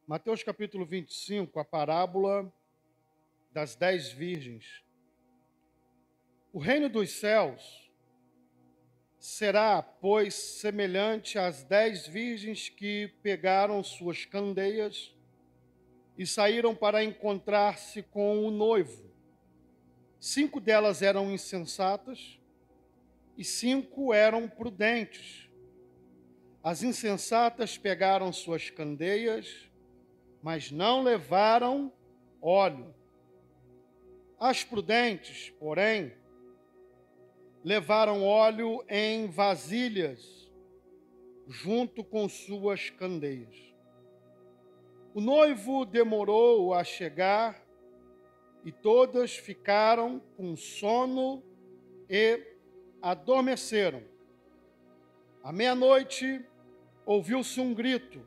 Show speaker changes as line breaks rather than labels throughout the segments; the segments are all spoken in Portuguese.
Mateus capítulo 25, a parábola das 10 virgens. O reino dos céus será, pois, semelhante às 10 virgens que pegaram suas candeias e saíram para encontrar-se com o noivo. 5 delas eram insensatas e 5 eram prudentes. As insensatas pegaram suas candeias, mas não levaram óleo. As prudentes, porém, levaram óleo em vasilhas, junto com suas candeias. O noivo demorou a chegar e todas ficaram com sono e adormeceram. À meia-noite, ouviu-se um grito: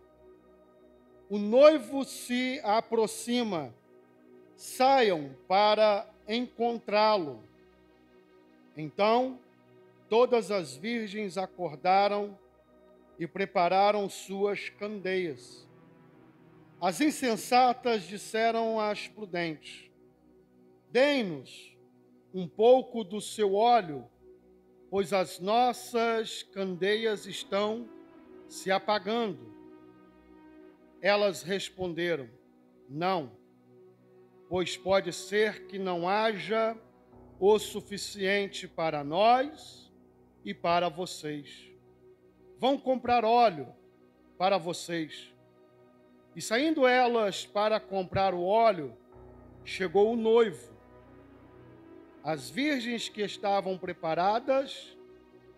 o noivo se aproxima, saiam para encontrá-lo. Então, todas as virgens acordaram e prepararam suas candeias. As insensatas disseram às prudentes: dêem-nos um pouco do seu óleo, pois as nossas candeias estão se apagando. Elas responderam: não, pois pode ser que não haja o suficiente para nós e para vocês. Vão comprar óleo para vocês. E saindo elas para comprar o óleo, chegou o noivo. As virgens que estavam preparadas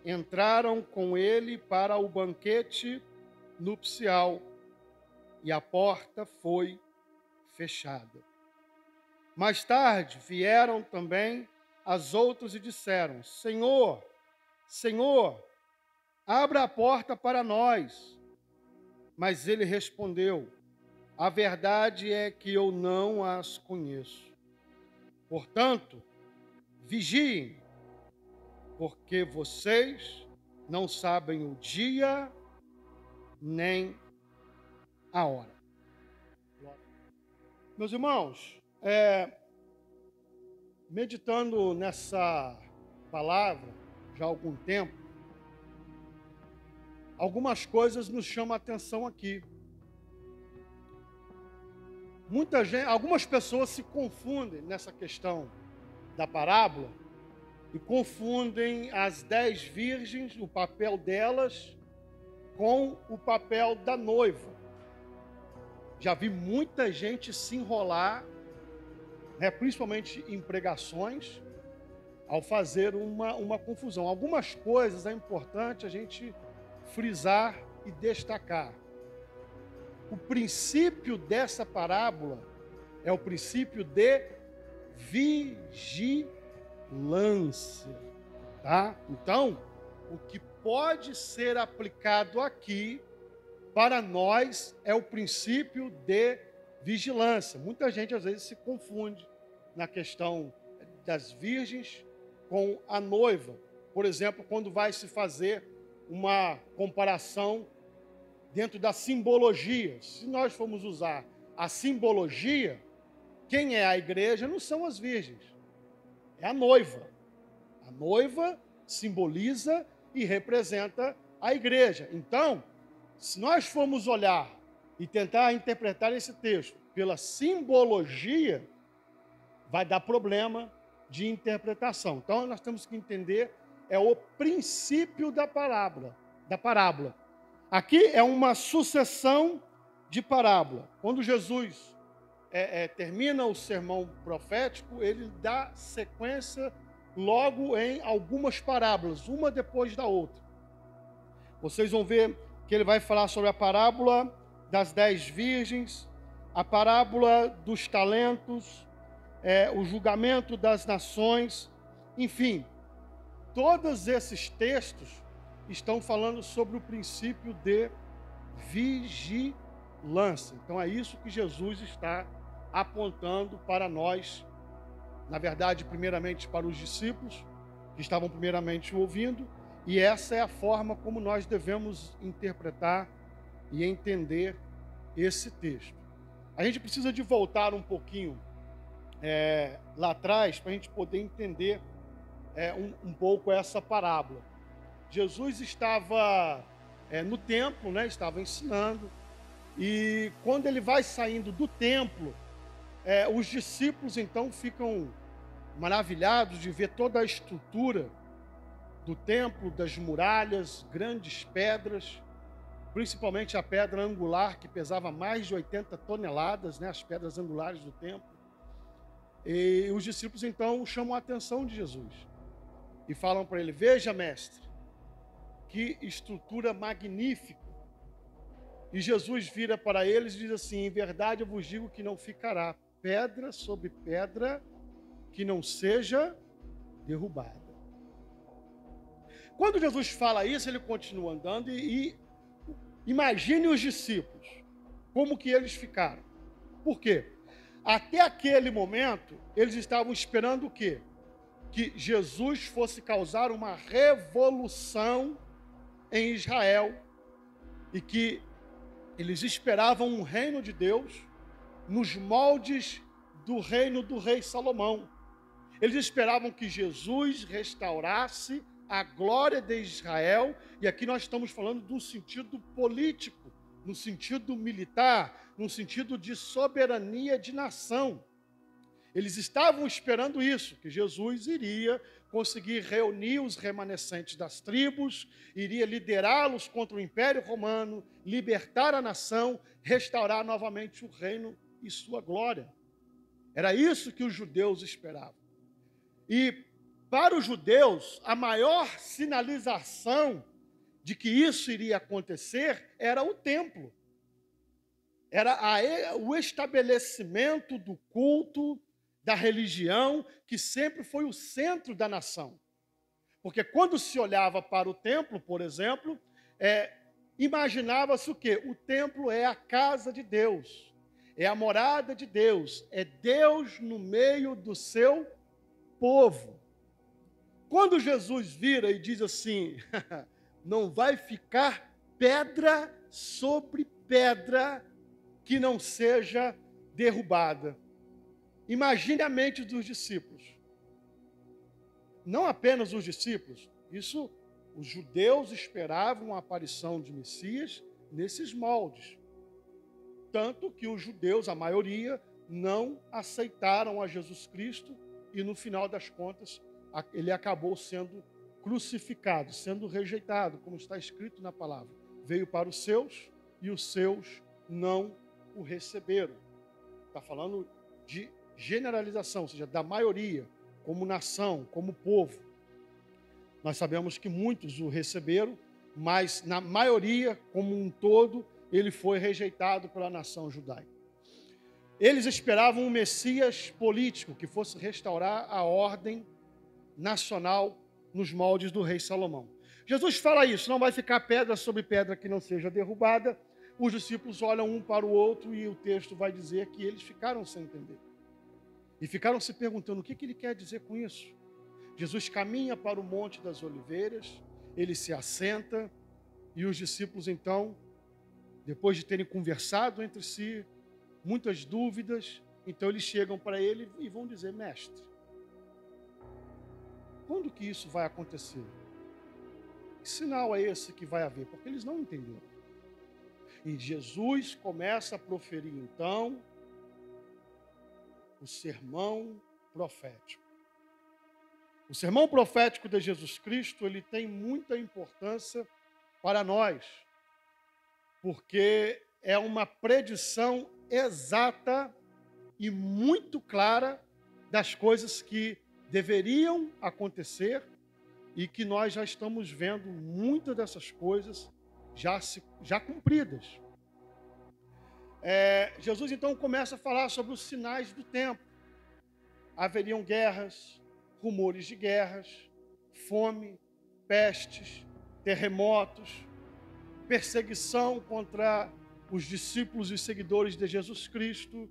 entraram com ele para o banquete nupcial e a porta foi fechada. Mais tarde vieram também as outras e disseram: Senhor, Senhor, abra a porta para nós. Mas ele respondeu: a verdade é que eu não as conheço. Portanto, vigiem, porque vocês não sabem o dia nem a hora. Meus irmãos, meditando nessa palavra já há algum tempo, algumas coisas nos chamam a atenção aqui. Algumas pessoas se confundem nessa questão da parábola e confundem as 10 virgens, o papel delas, com o papel da noiva. Já vi muita gente se enrolar, principalmente em pregações, ao fazer uma confusão. Algumas coisas é importante a gente frisar e destacar. O princípio dessa parábola é o princípio de vigilância, tá? Então, o que pode ser aplicado aqui para nós é o princípio de vigilância. Muita gente às vezes se confunde na questão das virgens com a noiva. Por exemplo, quando vai se fazer uma comparação dentro da simbologia. Se nós formos usar a simbologia, quem é a igreja não são as virgens, é a noiva. A noiva simboliza e representa a igreja. Então, se nós formos olhar e tentar interpretar esse texto pela simbologia, vai dar problema de interpretação. Então, nós temos que entender o princípio da parábola. Aqui é uma sucessão de parábola. Quando Jesus termina o sermão profético, ele dá sequência logo em algumas parábolas, uma depois da outra. Vocês vão ver que ele vai falar sobre a parábola das 10 virgens, a parábola dos talentos, o julgamento das nações, enfim, todos esses textos estão falando sobre o princípio de vigilância. Então é isso que Jesus está apontando para nós, na verdade, primeiramente para os discípulos, que estavam primeiramente ouvindo, e essa é a forma como nós devemos interpretar e entender esse texto. A gente precisa de voltar um pouquinho lá atrás para a gente poder entender um pouco essa parábola. Jesus estava no templo, né? Estava ensinando, e quando ele vai saindo do templo, os discípulos então ficam maravilhados de ver toda a estrutura do templo, das muralhas, grandes pedras, principalmente a pedra angular, que pesava mais de 80 toneladas, né? As pedras angulares do templo. E os discípulos então chamam a atenção de Jesus e falam para ele: veja, mestre, que estrutura magnífica. E Jesus vira para eles e diz assim: em verdade eu vos digo que não ficará pedra sobre pedra que não seja derrubada. Quando Jesus fala isso, ele continua andando e imagine os discípulos, como que eles ficaram. Por quê? Até aquele momento, eles estavam esperando o quê? Que Jesus fosse causar uma revolução em Israel e que eles esperavam um reino de Deus nos moldes do reino do rei Salomão. Eles esperavam que Jesus restaurasse a glória de Israel, e aqui nós estamos falando do sentido político, no sentido militar, no sentido de soberania de nação. Eles estavam esperando isso, que Jesus iria conseguir reunir os remanescentes das tribos, iria liderá-los contra o Império Romano, libertar a nação, restaurar novamente o reino e sua glória. Era isso que os judeus esperavam. E para os judeus, a maior sinalização de que isso iria acontecer era o templo. Era o estabelecimento do culto, da religião, que sempre foi o centro da nação. Porque quando se olhava para o templo, por exemplo, imaginava-se o quê? O templo é a casa de Deus, é a morada de Deus, é Deus no meio do seu povo. Quando Jesus vira e diz assim, não vai ficar pedra sobre pedra que não seja derrubada. Imagine a mente dos discípulos. Não apenas os discípulos, isso os judeus esperavam a aparição de Messias nesses moldes. Tanto que os judeus, a maioria, não aceitaram a Jesus Cristo e no final das contas ele acabou sendo crucificado, sendo rejeitado, como está escrito na palavra. Veio para os seus e os seus não o receberam. Está falando de generalização, ou seja, da maioria, como nação, como povo. Nós sabemos que muitos o receberam, mas na maioria, como um todo, ele foi rejeitado pela nação judaica. Eles esperavam um Messias político que fosse restaurar a ordem nacional nos moldes do rei Salomão. Jesus fala isso, não vai ficar pedra sobre pedra que não seja derrubada. Os discípulos olham um para o outro e o texto vai dizer que eles ficaram sem entender. E ficaram se perguntando o que ele quer dizer com isso. Jesus caminha para o Monte das Oliveiras, ele se assenta e os discípulos então, depois de terem conversado entre si, muitas dúvidas, então eles chegam para ele e vão dizer: mestre, quando que isso vai acontecer? Que sinal é esse que vai haver? Porque eles não entenderam. E Jesus começa a proferir então o sermão profético. O sermão profético de Jesus Cristo, ele tem muita importância para nós, porque é uma predição exata e muito clara das coisas que deveriam acontecer e que nós já estamos vendo muitas dessas coisas já cumpridas. Jesus então começa a falar sobre os sinais do tempo. Haveriam guerras, rumores de guerras, fome, pestes, terremotos, perseguição contra os discípulos e seguidores de Jesus Cristo,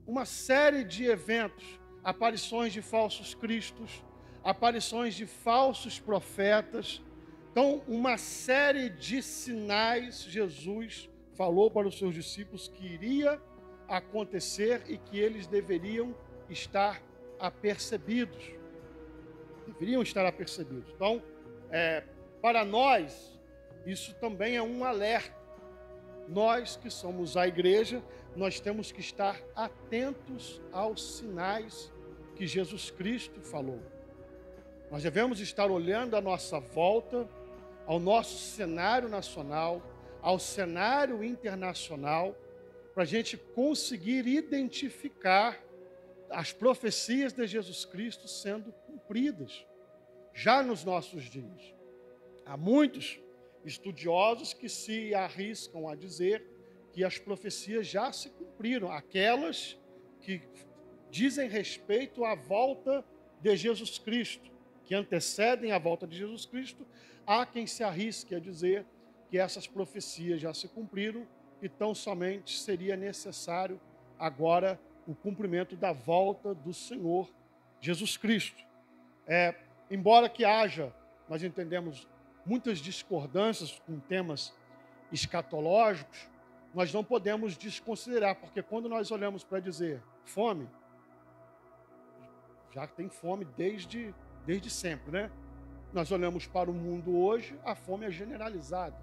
uma série de eventos, aparições de falsos cristos, aparições de falsos profetas. Então, uma série de sinais Jesus falou para os seus discípulos que iria acontecer e que eles deveriam estar apercebidos. Deveriam estar apercebidos. Então, para nós, isso também é um alerta. Nós que somos a igreja, nós temos que estar atentos aos sinais que Jesus Cristo falou. Nós devemos estar olhando à nossa volta, ao nosso cenário nacional, ao cenário internacional, para a gente conseguir identificar as profecias de Jesus Cristo sendo cumpridas já nos nossos dias. Há muitos estudiosos que se arriscam a dizer que as profecias já se cumpriram, aquelas que dizem respeito à volta de Jesus Cristo, que antecedem a volta de Jesus Cristo. Há quem se arrisque a dizer que essas profecias já se cumpriram e tão somente seria necessário agora o cumprimento da volta do Senhor Jesus Cristo. Embora que haja, nós entendemos, muitas discordâncias com temas escatológicos, nós não podemos desconsiderar, porque quando nós olhamos para dizer fome, já tem fome desde sempre, né? Nós olhamos para o mundo hoje, a fome é generalizada.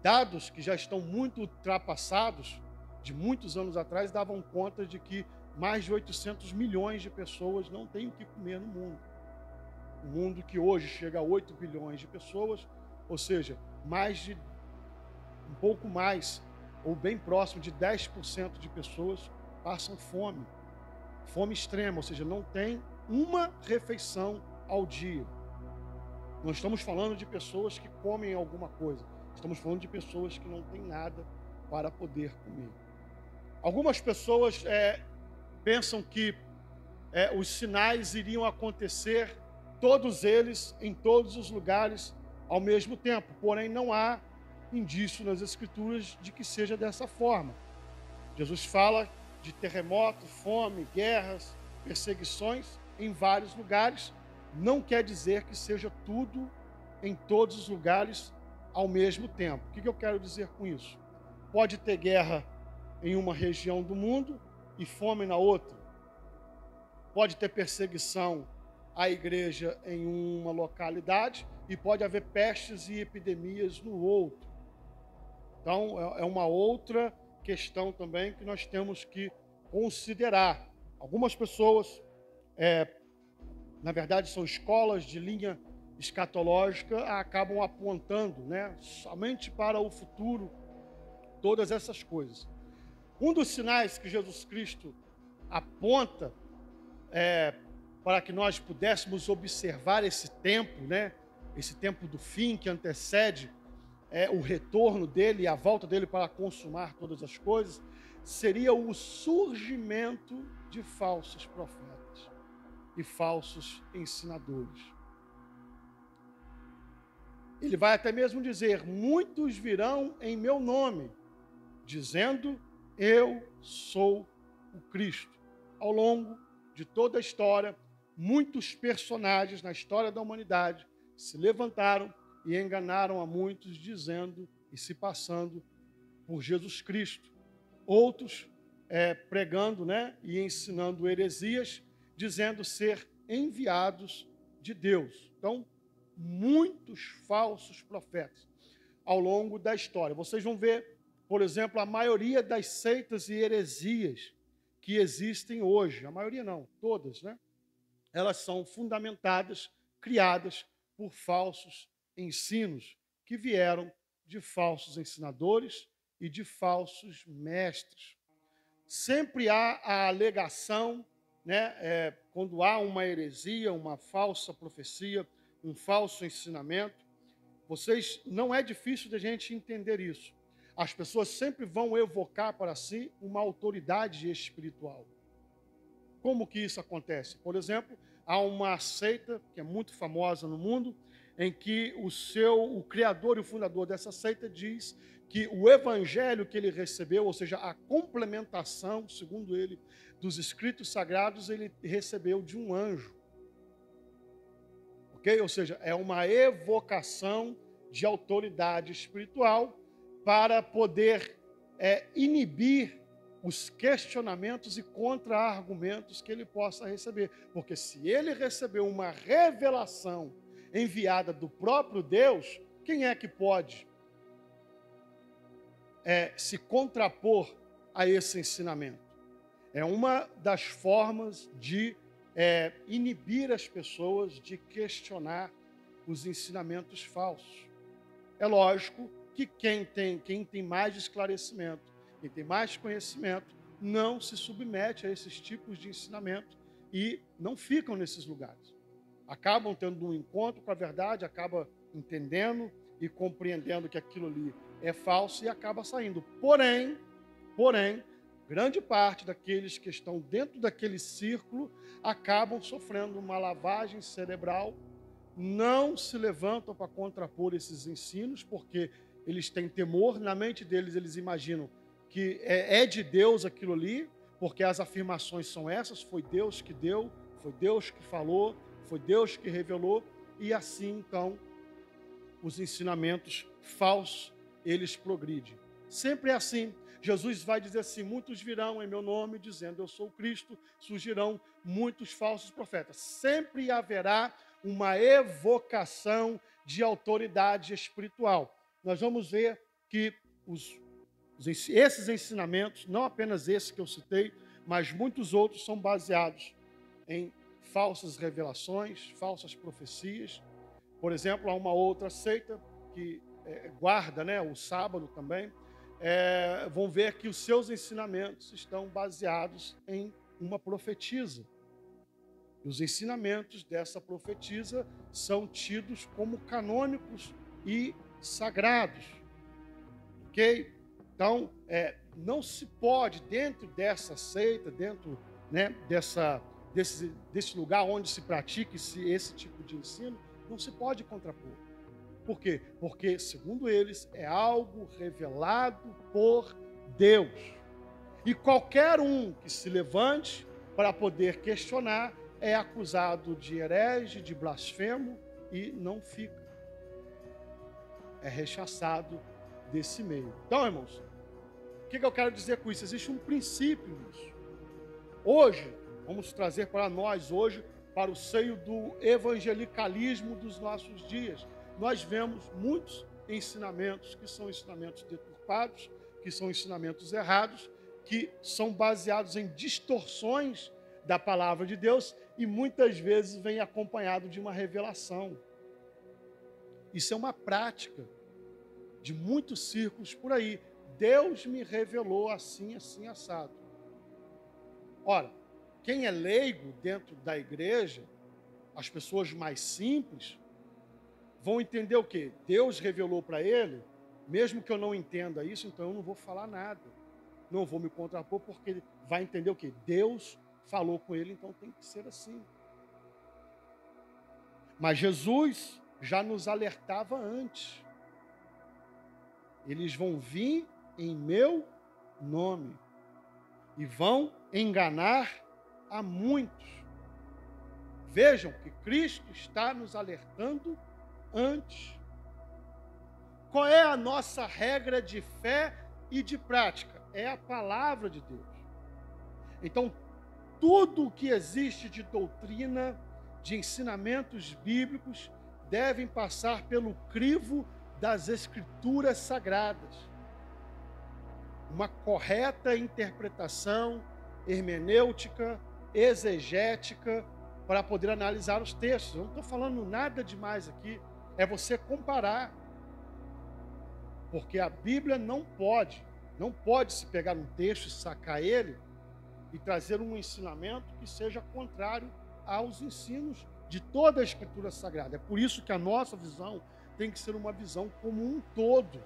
Dados que já estão muito ultrapassados, de muitos anos atrás, davam conta de que mais de 800 milhões de pessoas não têm o que comer no mundo. O mundo que hoje chega a 8 bilhões de pessoas, ou seja, um pouco mais, ou bem próximo de 10% de pessoas passam fome. Fome extrema, ou seja, não tem uma refeição ao dia. Não estamos falando de pessoas que comem alguma coisa. Estamos falando de pessoas que não têm nada para poder comer. Algumas pessoas pensam que os sinais iriam acontecer, todos eles, em todos os lugares, ao mesmo tempo. Porém, não há indício nas Escrituras de que seja dessa forma. Jesus fala de terremoto, fome, guerras, perseguições em vários lugares. Não quer dizer que seja tudo em todos os lugares ao mesmo tempo. O que eu quero dizer com isso? Pode ter guerra em uma região do mundo e fome na outra. Pode ter perseguição à igreja em uma localidade e pode haver pestes e epidemias no outro. Então, é uma outra questão também que nós temos que considerar. Algumas pessoas, na verdade, são escolas de linha escatológica, acabam apontando, somente para o futuro, todas essas coisas. Um dos sinais que Jesus Cristo aponta para que nós pudéssemos observar esse tempo, esse tempo do fim que antecede o retorno dele e a volta dele para consumar todas as coisas, seria o surgimento de falsos profetas e falsos ensinadores. Ele vai até mesmo dizer: muitos virão em meu nome, dizendo: eu sou o Cristo. Ao longo de toda a história, muitos personagens na história da humanidade se levantaram e enganaram a muitos, dizendo e se passando por Jesus Cristo. Outros pregando, e ensinando heresias, dizendo ser enviados de Deus. Então, muitos falsos profetas ao longo da história. Vocês vão ver, por exemplo, a maioria das seitas e heresias que existem hoje, a maioria não, todas, elas são fundamentadas, criadas por falsos ensinos que vieram de falsos ensinadores e de falsos mestres. Sempre há a alegação, quando há uma heresia, uma falsa profecia, um falso ensinamento, não é difícil de a gente entender isso. As pessoas sempre vão evocar para si uma autoridade espiritual. Como que isso acontece? Por exemplo, há uma seita que é muito famosa no mundo, em que o criador e o fundador dessa seita diz que o evangelho que ele recebeu, ou seja, a complementação, segundo ele, dos escritos sagrados, ele recebeu de um anjo. Ok? Ou seja, é uma evocação de autoridade espiritual para poder inibir os questionamentos e contra-argumentos que ele possa receber. Porque se ele recebeu uma revelação enviada do próprio Deus, quem é que pode se contrapor a esse ensinamento? É uma das formas de inibir as pessoas de questionar os ensinamentos falsos. É lógico que quem tem mais esclarecimento, quem tem mais conhecimento, não se submete a esses tipos de ensinamento e não ficam nesses lugares. Acabam tendo um encontro com a verdade, acaba entendendo e compreendendo que aquilo ali é falso e acaba saindo. Porém, grande parte daqueles que estão dentro daquele círculo acabam sofrendo uma lavagem cerebral, não se levantam para contrapor esses ensinos, porque eles têm temor, na mente deles eles imaginam que é de Deus aquilo ali, porque as afirmações são essas, foi Deus que deu, foi Deus que falou, foi Deus que revelou, e assim então os ensinamentos falsos, eles progridem. Sempre é assim. Jesus vai dizer assim: muitos virão em meu nome dizendo eu sou Cristo, surgirão muitos falsos profetas. Sempre haverá uma evocação de autoridade espiritual. Nós vamos ver que esses ensinamentos, não apenas esse que eu citei, mas muitos outros são baseados em falsas revelações, falsas profecias. Por exemplo, há uma outra seita que guarda o sábado também. Vão ver que os seus ensinamentos estão baseados em uma profetisa. E os ensinamentos dessa profetisa são tidos como canônicos e sagrados. Ok? Então, não se pode, dentro dessa seita, dentro desse lugar onde se pratica esse tipo de ensino, não se pode contrapor. Por quê? Porque, segundo eles, é algo revelado por Deus. E qualquer um que se levante para poder questionar é acusado de herege, de blasfemo e não fica. É rechaçado desse meio. Então, irmãos, o que eu quero dizer com isso? Existe um princípio nisso. Hoje, vamos trazer para nós, para o seio do evangelicalismo dos nossos dias, nós vemos muitos ensinamentos que são ensinamentos deturpados, que são ensinamentos errados, que são baseados em distorções da palavra de Deus e muitas vezes vem acompanhado de uma revelação. Isso é uma prática de muitos círculos por aí. Deus me revelou assim, assim, assado. Ora, quem é leigo dentro da igreja, as pessoas mais simples, vão entender o quê? Deus revelou para ele, mesmo que eu não entenda isso, então eu não vou falar nada. Não vou me contrapor, porque ele vai entender o quê? Deus falou com ele, então tem que ser assim. Mas Jesus já nos alertava antes. Eles vão vir em meu nome e vão enganar a muitos. Vejam que Cristo está nos alertando antes. Qual é a nossa regra de fé e de prática? É a palavra de Deus. Então, tudo o que existe de doutrina, de ensinamentos bíblicos, devem passar pelo crivo das Escrituras Sagradas. Uma correta interpretação hermenêutica, exegética, para poder analisar os textos. Eu não estou falando nada demais aqui, é você comparar. Porque a Bíblia não pode se pegar um texto e sacar ele e trazer um ensinamento que seja contrário aos ensinos de toda a Escritura Sagrada. É por isso que a nossa visão tem que ser uma visão como um todo.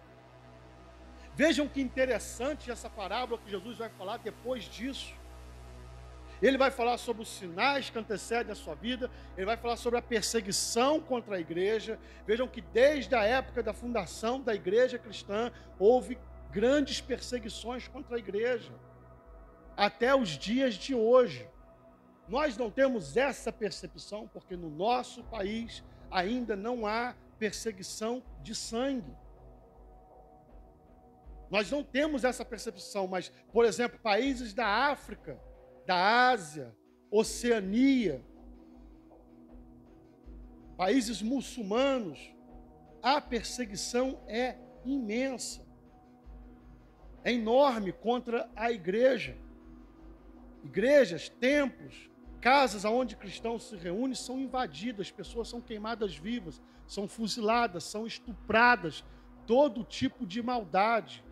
Vejam que interessante essa parábola que Jesus vai falar depois disso. Ele vai falar sobre os sinais que antecedem a sua vida, ele vai falar sobre a perseguição contra a igreja. Vejam que desde a época da fundação da igreja cristã, houve grandes perseguições contra a igreja, até os dias de hoje. Nós não temos essa percepção, porque no nosso país ainda não há perseguição de sangue. Nós não temos essa percepção, mas, por exemplo, países da África, da Ásia, Oceania, países muçulmanos, a perseguição é imensa, é enorme contra a igreja. Igrejas, templos, casas onde cristãos se reúnem são invadidas, pessoas são queimadas vivas, são fuziladas, são estupradas, todo tipo de maldade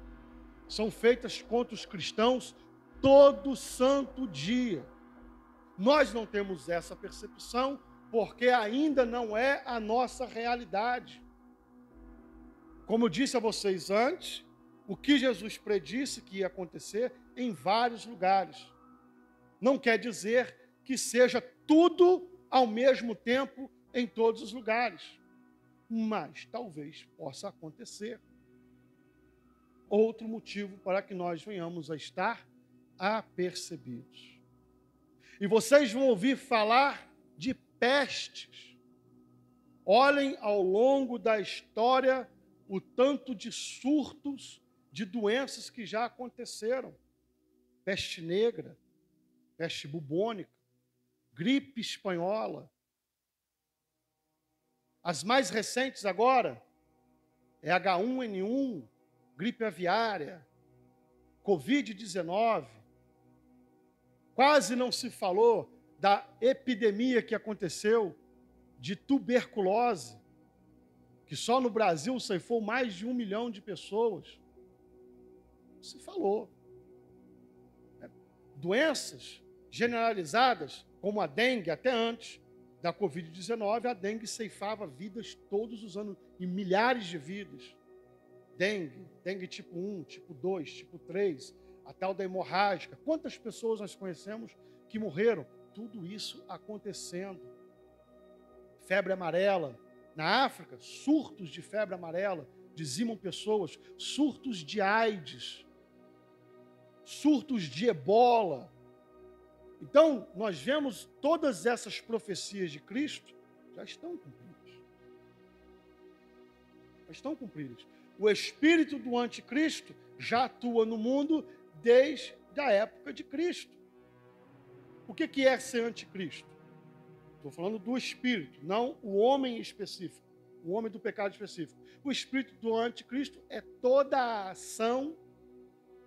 são feitas contra os cristãos todo santo dia. Nós não temos essa percepção porque ainda não é a nossa realidade. Como eu disse a vocês antes, o que Jesus predisse que ia acontecer em vários lugares. Não quer dizer que seja tudo ao mesmo tempo em todos os lugares, mas talvez possa acontecer. Outro motivo para que nós venhamos a estar apercebidos. E vocês vão ouvir falar de pestes. Olhem ao longo da história o tanto de surtos de doenças que já aconteceram. Peste negra, peste bubônica, gripe espanhola. As mais recentes agora é H1N1, gripe aviária, Covid-19. Quase não se falou da epidemia que aconteceu de tuberculose, que só no Brasil ceifou mais de 1 milhão de pessoas. Se falou. Doenças generalizadas, como a dengue, até antes da Covid-19, a dengue ceifava vidas todos os anos, e milhares de vidas. Dengue tipo 1, tipo 2, tipo 3, a tal da hemorrágica. Quantas pessoas nós conhecemos que morreram? Tudo isso acontecendo. Febre amarela. Na África, surtos de febre amarela dizimam pessoas, surtos de AIDS, surtos de ebola. Então, nós vemos todas essas profecias de Cristo já estão cumpridas. Já estão cumpridas. O espírito do anticristo já atua no mundo desde a época de Cristo. O que é ser anticristo? Estou falando do espírito, não o homem específico, o homem do pecado específico. O espírito do anticristo é toda a ação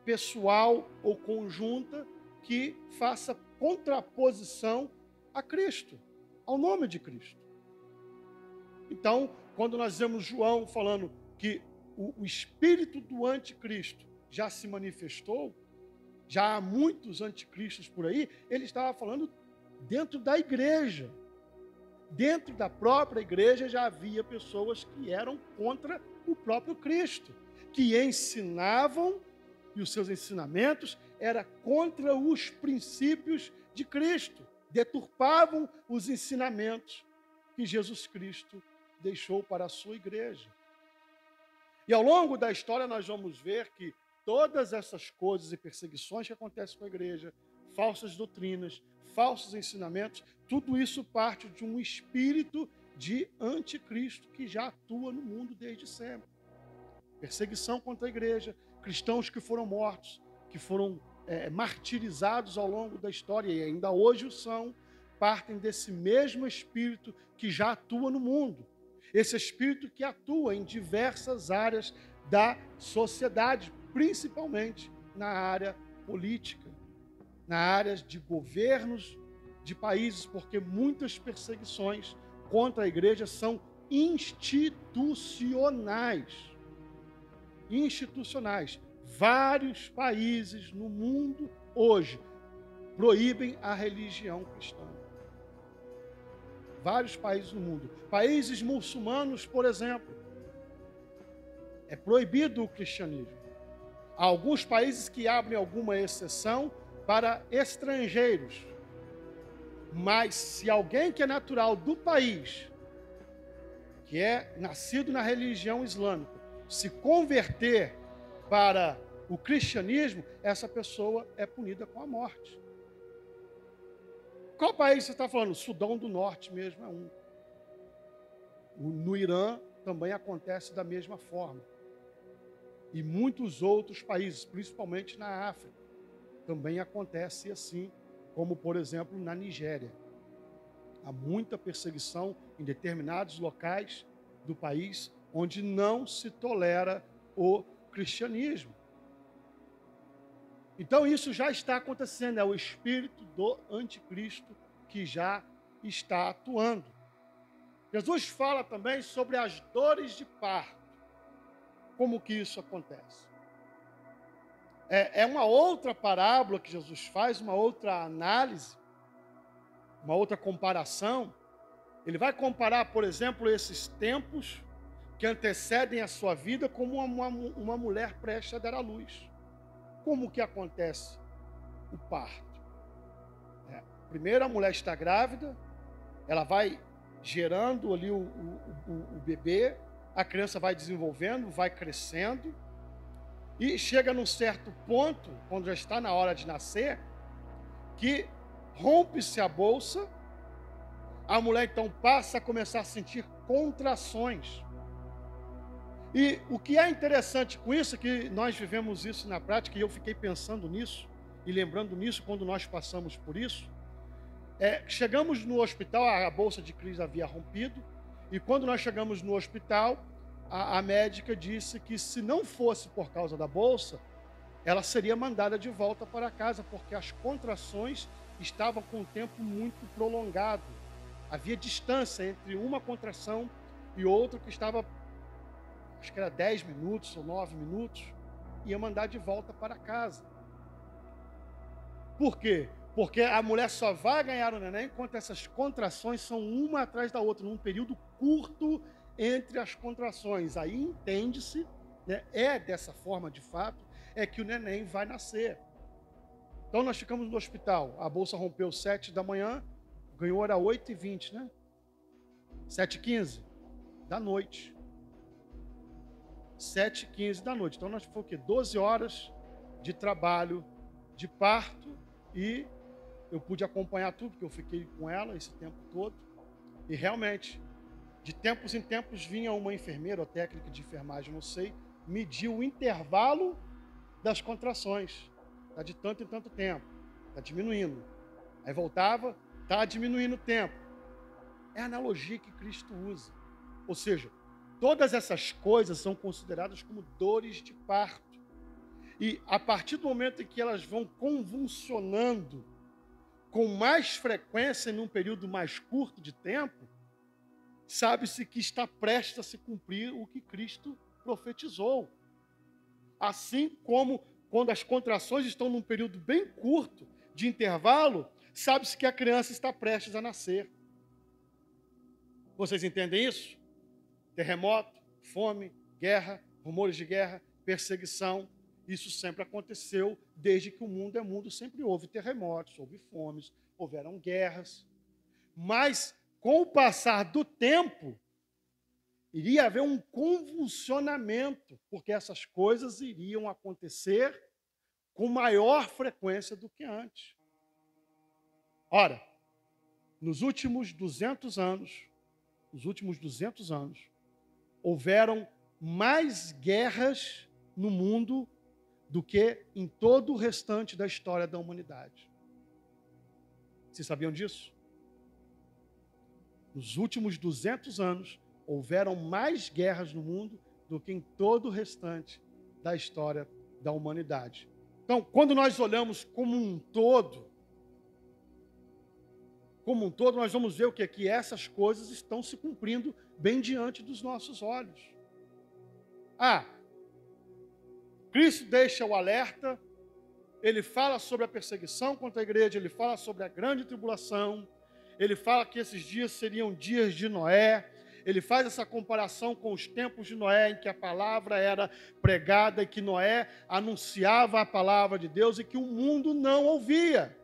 pessoal ou conjunta que faça contraposição a Cristo, ao nome de Cristo. Então, quando nós vemos João falando que o espírito do anticristo já se manifestou, já há muitos anticristos por aí, ele estava falando dentro da igreja. Dentro da própria igreja já havia pessoas que eram contra o próprio Cristo, que ensinavam, e os seus ensinamentos eram contra os princípios de Cristo, deturpavam os ensinamentos que Jesus Cristo deixou para a sua igreja. E ao longo da história nós vamos ver que todas essas coisas e perseguições que acontecem com a igreja, falsas doutrinas, falsos ensinamentos, tudo isso parte de um espírito de anticristo que já atua no mundo desde sempre. Perseguição contra a igreja, cristãos que foram mortos, que foram martirizados ao longo da história e ainda hoje o são, partem desse mesmo espírito que já atua no mundo. Esse espírito que atua em diversas áreas da sociedade, principalmente na área política, na área de governos de países, porque muitas perseguições contra a igreja são institucionais. Institucionais. Vários países no mundo hoje proíbem a religião cristã. Vários países no mundo. Países muçulmanos, por exemplo, é proibido o cristianismo. Há alguns países que abrem alguma exceção para estrangeiros. Mas se alguém que é natural do país, que é nascido na religião islâmica, se converter para o cristianismo, essa pessoa é punida com a morte. Qual país você está falando? Sudão do Norte mesmo é um. No Irã também acontece da mesma forma. e muitos outros países, principalmente na África. Também acontece assim, como por exemplo na Nigéria. Há muita perseguição em determinados locais do país onde não se tolera o cristianismo. Então isso já está acontecendo, é o espírito do anticristo que já está atuando. Jesus fala também sobre as dores de parto. Como que isso acontece? É uma outra parábola que Jesus faz, uma outra análise, uma outra comparação. Ele vai comparar, por exemplo, esses tempos que antecedem a sua vida como uma mulher prestes a dar à luz. Como que acontece o parto? Primeiro a mulher está grávida, ela vai gerando ali o bebê, a criança vai desenvolvendo, vai crescendo, e chega num certo ponto, quando já está na hora de nascer, que rompe-se a bolsa, a mulher então passa a começar a sentir contrações. E o que é interessante com isso é que nós vivemos isso na prática, e eu fiquei pensando nisso, e lembrando nisso quando nós passamos por isso. Chegamos no hospital, a bolsa de Cris havia rompido, e quando nós chegamos no hospital, a médica disse que se não fosse por causa da bolsa, ela seria mandada de volta para casa, porque as contrações estavam com um tempo muito prolongado. Havia distância entre uma contração e outra que estava, acho que era 10 minutos ou 9 minutos, ia mandar de volta para casa. Por quê? Porque a mulher só vai ganhar o neném enquanto essas contrações são uma atrás da outra, num período curto entre as contrações. Aí entende-se, né, dessa forma de fato, que o neném vai nascer. Então nós ficamos no hospital, a bolsa rompeu 7 da manhã, ganhou era 8h20, né? 7h15 da noite. 7h15 da noite. Então nós foi o quê? 12 horas de trabalho, de parto, e eu pude acompanhar tudo, porque eu fiquei com ela esse tempo todo. E realmente, de tempos em tempos, vinha uma enfermeira ou técnica de enfermagem, não sei, medir o intervalo das contrações. Está de tanto em tanto tempo, está diminuindo. Aí voltava, está diminuindo o tempo. É a analogia que Cristo usa. Ou seja, todas essas coisas são consideradas como dores de parto. E a partir do momento em que elas vão convulsionando com mais frequência num período mais curto de tempo, sabe-se que está prestes a se cumprir o que Cristo profetizou. Assim como quando as contrações estão num período bem curto de intervalo, sabe-se que a criança está prestes a nascer. Vocês entendem isso? Terremoto, fome, guerra, rumores de guerra, perseguição. Isso sempre aconteceu, desde que o mundo é mundo, sempre houve terremotos, houve fomes, houveram guerras. Mas, com o passar do tempo, iria haver um convulsionamento, porque essas coisas iriam acontecer com maior frequência do que antes. Ora, nos últimos 200 anos, houveram mais guerras no mundo do que em todo o restante da história da humanidade. Vocês sabiam disso? Nos últimos 200 anos, houveram mais guerras no mundo do que em todo o restante da história da humanidade. Então, quando nós olhamos como um todo, nós vamos ver o quê? Que essas coisas estão se cumprindo bem diante dos nossos olhos. Cristo deixa o alerta, ele fala sobre a perseguição contra a igreja, ele fala sobre a grande tribulação, ele fala que esses dias seriam dias de Noé, ele faz essa comparação com os tempos de Noé, em que a palavra era pregada e que Noé anunciava a palavra de Deus e que o mundo não ouvia.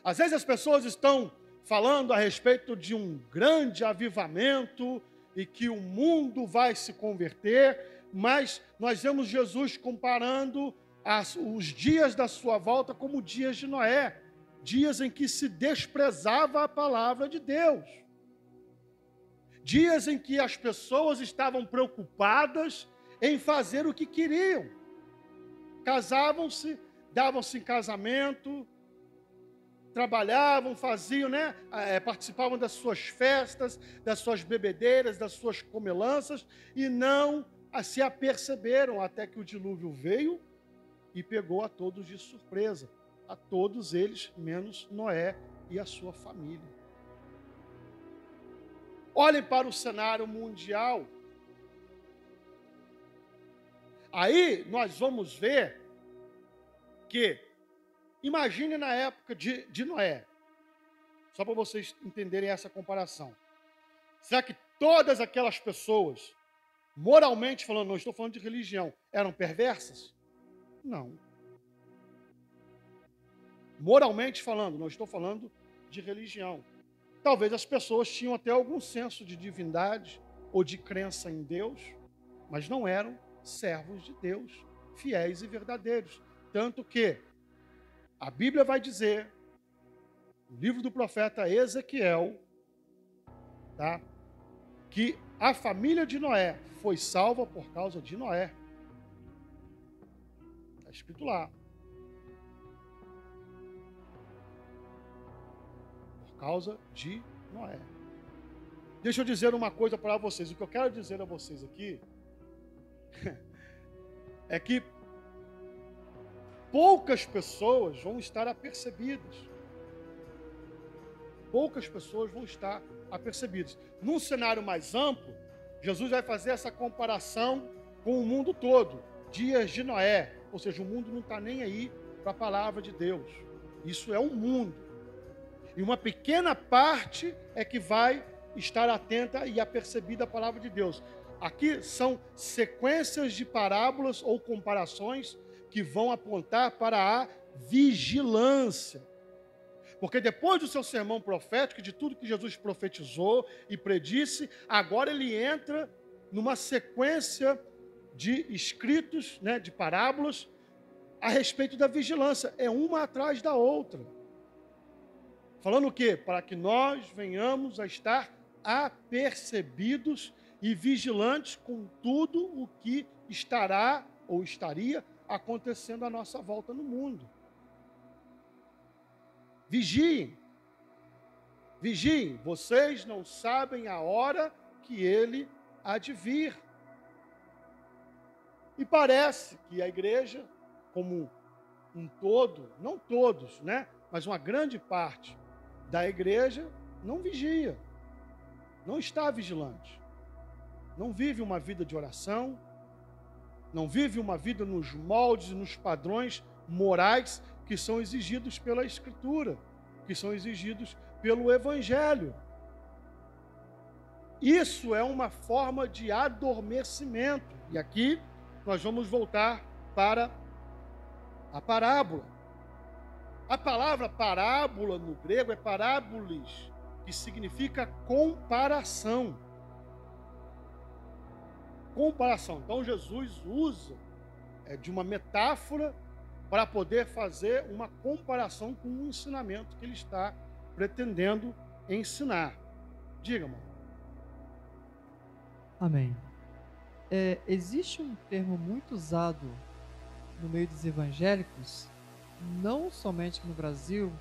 Às vezes as pessoas estão falando a respeito de um grande avivamento e que o mundo vai se converter, mas nós vemos Jesus comparando os dias da sua volta como dias de Noé, dias em que se desprezava a palavra de Deus, Dias em que as pessoas estavam preocupadas em fazer o que queriam. Casavam-se, davam-se em casamento, trabalhavam, faziam, participavam das suas festas, das suas bebedeiras, das suas comelanças, e não se aperceberam até que o dilúvio veio e pegou a todos de surpresa, a todos eles, menos Noé e a sua família. Olhem para o cenário mundial. Aí nós vamos ver que, imagine na época de Noé, só para vocês entenderem essa comparação. Será que todas aquelas pessoas, moralmente falando, não estou falando de religião, eram perversas? Não. Moralmente falando, não estou falando de religião. Talvez as pessoas tinham até algum senso de divindade ou de crença em Deus, mas não eram servos de Deus, fiéis e verdadeiros. Tanto que a Bíblia vai dizer, no livro do profeta Ezequiel, tá, que a família de Noé foi salva por causa de Noé. Está escrito lá. Causa de Noé. Deixa eu dizer uma coisa para vocês. O que eu quero dizer a vocês aqui é que poucas pessoas vão estar apercebidas. Poucas pessoas vão estar apercebidas. Num cenário mais amplo, Jesus vai fazer essa comparação com o mundo todo. Dias de Noé. Ou seja, o mundo não está nem aí para a palavra de Deus. Isso é o mundo. E uma pequena parte é que vai estar atenta e apercebida a palavra de Deus. Aqui são sequências de parábolas ou comparações que vão apontar para a vigilância. Porque depois do seu sermão profético, de tudo que Jesus profetizou e predisse, agora ele entra numa sequência de escritos, de parábolas, a respeito da vigilância. É uma atrás da outra. Falando o quê? Para que nós venhamos a estar apercebidos e vigilantes com tudo o que estará ou estaria acontecendo à nossa volta no mundo. Vigiem. Vigiem. Vocês não sabem a hora que ele há de vir. E parece que a igreja, como um todo, não todos, mas uma grande parte da igreja não vigia, não está vigilante, não vive uma vida de oração, não vive uma vida nos moldes e nos padrões morais que são exigidos pela Escritura, que são exigidos pelo Evangelho. Isso é uma forma de adormecimento. E aqui nós vamos voltar para a parábola. A palavra parábola no grego é parábolis, que significa comparação. Comparação. Então Jesus usa de uma metáfora para poder fazer uma comparação com o ensinamento que ele está pretendendo ensinar. Diga, irmão.
Amém. Existe um termo muito usado no meio dos evangélicos, não somente no Brasil,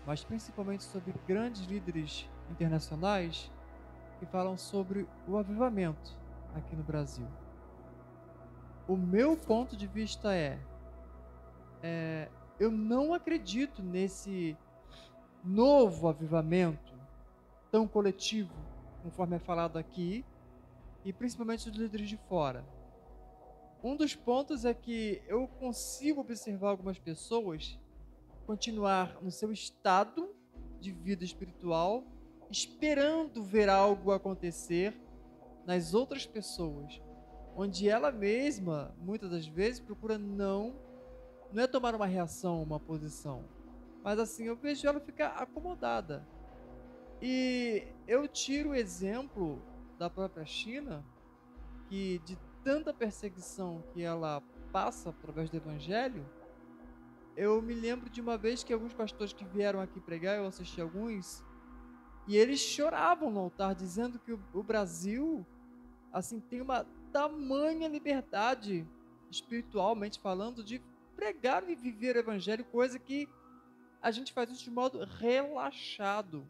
mas principalmente sobre grandes líderes internacionais que falam sobre o avivamento aqui no Brasil. O meu ponto de vista eu não acredito nesse novo avivamento tão coletivo, conforme é falado aqui, e principalmente dos líderes de fora. Um dos pontos é que eu consigo observar algumas pessoas continuar no seu estado de vida espiritual, esperando ver algo acontecer nas outras pessoas, onde ela mesma, muitas das vezes, procura não é tomar uma reação, uma posição, mas assim, eu vejo ela ficar acomodada. E eu tiro o exemplo da própria China, que de tanta perseguição que ela passa através do evangelho, eu me lembro de uma vez que alguns pastores que vieram aqui pregar, eu assisti alguns, E eles choravam no altar, dizendo que o Brasil, assim, tem uma tamanha liberdade, espiritualmente falando, de pregar e viver o evangelho, coisa que a gente faz isso de modo relaxado.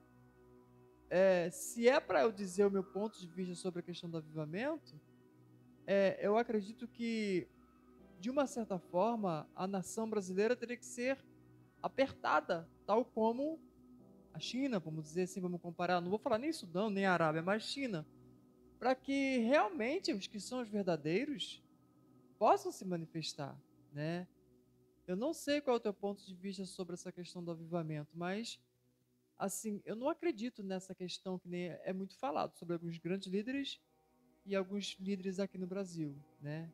Se é para eu dizer o meu ponto de vista sobre a questão do avivamento, eu acredito que, de uma certa forma, a nação brasileira teria que ser apertada, tal como a China, vamos dizer assim, vamos comparar, não vou falar nem Sudão, nem Arábia, mas China, para que realmente os que são os verdadeiros possam se manifestar, né? Eu não sei qual é o teu ponto de vista sobre essa questão do avivamento, mas, assim, eu não acredito nessa questão que nem é muito falado sobre alguns grandes líderes e alguns líderes aqui no Brasil, né?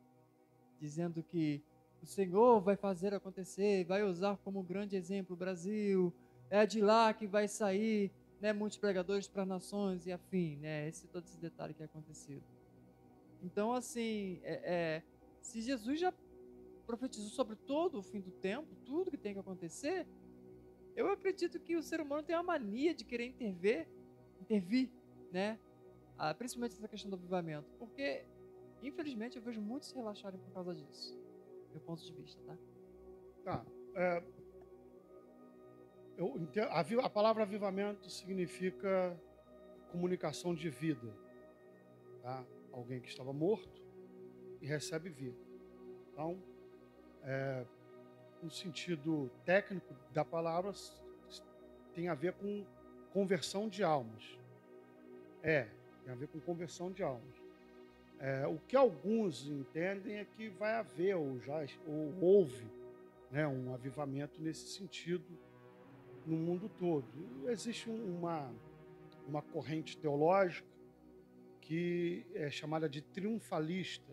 Dizendo que o Senhor vai fazer acontecer, vai usar como grande exemplo o Brasil, é de lá que vai sair, né, muitos pregadores para nações e afim, né? Todo esse detalhe que é acontecido. Então, assim, se Jesus já profetizou sobre todo o fim do tempo, tudo que tem que acontecer, eu acredito que o ser humano tem a mania de querer intervir, né? Principalmente essa questão do avivamento, porque, infelizmente, eu vejo muitos se relaxarem por causa disso. Meu ponto de vista, tá?
Tá. A palavra avivamento significa comunicação de vida. Tá? Alguém que estava morto e recebe vida. Então, no sentido técnico da palavra, tem a ver com conversão de almas. Tem a ver com conversão de almas. O que alguns entendem é que vai haver, ou houve, né, um avivamento nesse sentido no mundo todo. Existe uma corrente teológica que é chamada de triunfalista,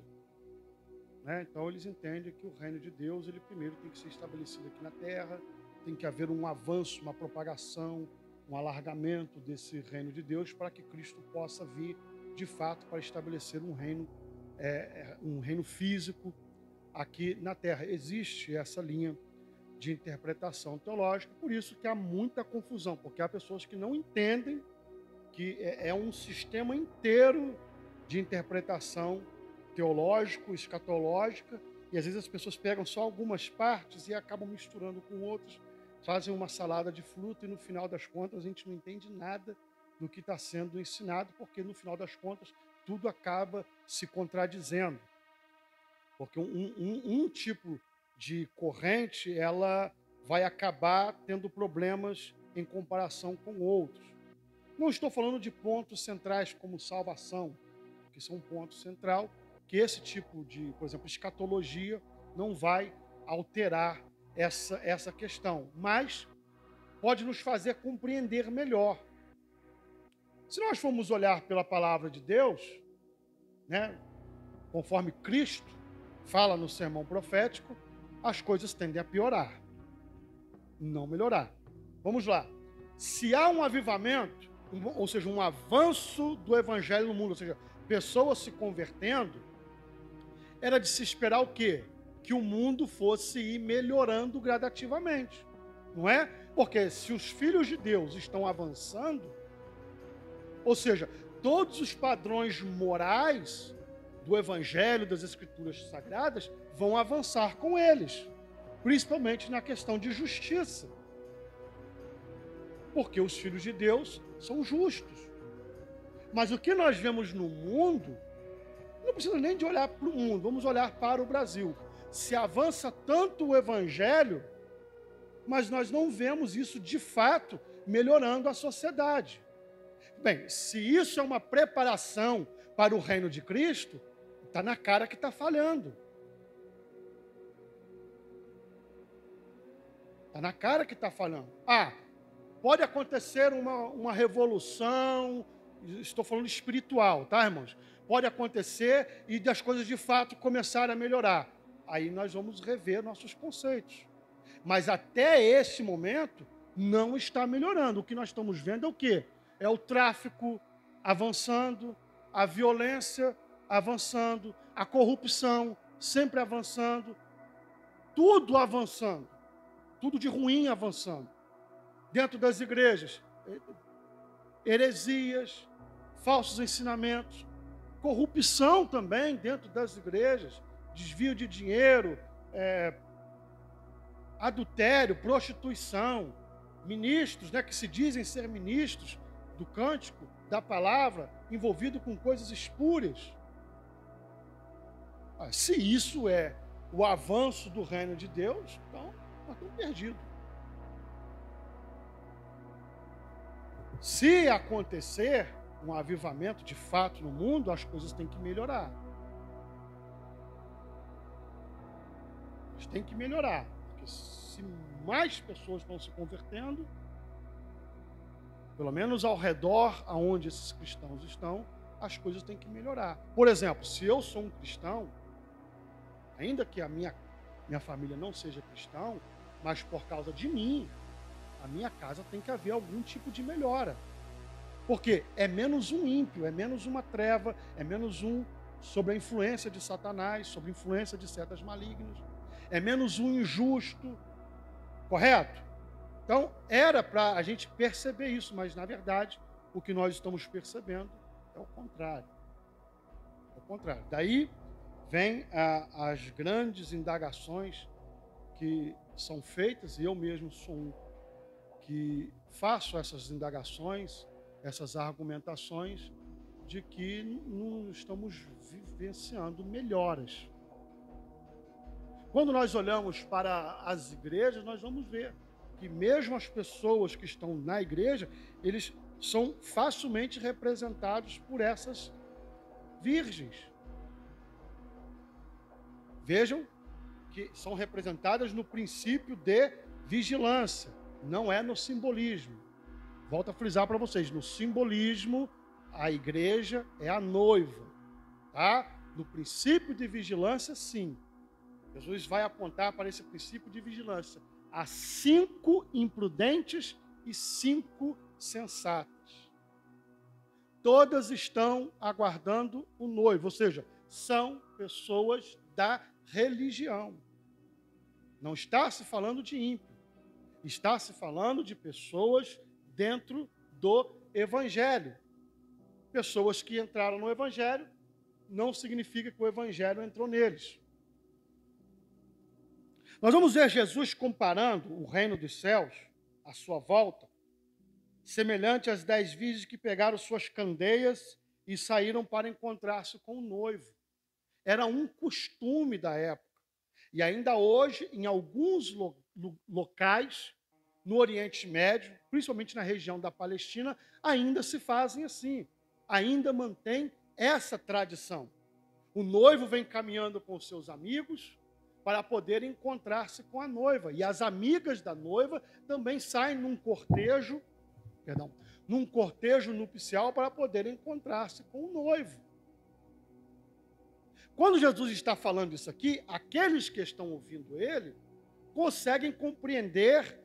né? Então eles entendem que o reino de Deus, ele primeiro tem que ser estabelecido aqui na terra, tem que haver um avanço, uma propagação, um alargamento desse reino de Deus para que Cristo possa vir de fato para estabelecer um reino físico aqui na terra. Existe essa linha de interpretação teológica, por isso que há muita confusão, porque há pessoas que não entendem que é um sistema inteiro de interpretação teológico, escatológica, e às vezes as pessoas pegam só algumas partes e acabam misturando com outras, fazem uma salada de fruta e no final das contas a gente não entende nada do que está sendo ensinado, porque no final das contas tudo acaba se contradizendo. Porque um tipo de corrente, ela vai acabar tendo problemas em comparação com outros. Não estou falando de pontos centrais como salvação, que são um ponto central, que esse tipo de, por exemplo, escatologia não vai alterar essa questão, mas pode nos fazer compreender melhor. Se nós formos olhar pela palavra de Deus, né, conforme Cristo fala no sermão profético, as coisas tendem a piorar, não melhorar. Vamos lá. Se há um avivamento, ou seja, um avanço do evangelho no mundo, ou seja, pessoas se convertendo, era de se esperar o quê? Que o mundo fosse ir melhorando gradativamente, não é? Porque se os filhos de Deus estão avançando, ou seja, todos os padrões morais do evangelho, das escrituras sagradas, vão avançar com eles, principalmente na questão de justiça. Porque os filhos de Deus são justos. Mas o que nós vemos no mundo, não precisa nem de olhar para o mundo, vamos olhar para o Brasil. Se avança tanto o evangelho, mas nós não vemos isso de fato melhorando a sociedade. Bem, se isso é uma preparação para o reino de Cristo, está na cara que está falhando. Está na cara que está falhando. Pode acontecer uma revolução, estou falando espiritual, tá, irmãos? Pode acontecer e das coisas de fato começarem a melhorar. Aí nós vamos rever nossos conceitos. Mas até esse momento não está melhorando. O que nós estamos vendo é o quê? É o tráfico avançando, a violência avançando, a corrupção sempre avançando, tudo heresias, falsos ensinamentos, corrupção também dentro das igrejas, desvio de dinheiro, adultério, prostituição, ministros, né, que se dizem ser ministros do cântico, da palavra, envolvido com coisas espúrias. Se isso é o avanço do reino de Deus, então nós estamos perdidos. Se acontecer um avivamento de fato no mundo, as coisas têm que melhorar. Elas têm que melhorar. Porque se mais pessoas estão se convertendo, pelo menos ao redor aonde esses cristãos estão, as coisas têm que melhorar. Por exemplo, se eu sou um cristão, ainda que a minha família não seja cristão, mas por causa de mim, a minha casa tem que haver algum tipo de melhora. Porque é menos um ímpio, é menos uma treva, é menos um sob a influência de Satanás, sob a influência de setas malignas, é menos um injusto, correto? Então, era para a gente perceber isso, mas, na verdade, o que nós estamos percebendo é o contrário. É o contrário. Daí vem as grandes indagações que são feitas, e eu mesmo sou um que faço essas indagações, essas argumentações, de que não estamos vivenciando melhoras. Quando nós olhamos para as igrejas, nós vamos ver que mesmo as pessoas que estão na igreja, eles são facilmente representados por essas virgens. Vejam que são representadas no princípio de vigilância, não é no simbolismo. Volto a frisar para vocês, no simbolismo, a igreja é a noiva, tá? No princípio de vigilância, sim. Jesus vai apontar para esse princípio de vigilância. Há 5 imprudentes e 5 sensatas. Todas estão aguardando o noivo, ou seja, são pessoas da religião. Não está se falando de ímpio, está se falando de pessoas dentro do evangelho. Pessoas que entraram no evangelho, não significa que o evangelho entrou neles. Nós vamos ver Jesus comparando o reino dos céus, à sua volta, semelhante às 10 virgens que pegaram suas candeias e saíram para encontrar-se com o noivo. Era um costume da época. E ainda hoje, em alguns locais, no Oriente Médio, principalmente na região da Palestina, ainda se fazem assim. Ainda mantém essa tradição. O noivo vem caminhando com os seus amigos para poder encontrar-se com a noiva. E as amigas da noiva também saem num cortejo nupcial para poder encontrar-se com o noivo. Quando Jesus está falando isso aqui, aqueles que estão ouvindo ele conseguem compreender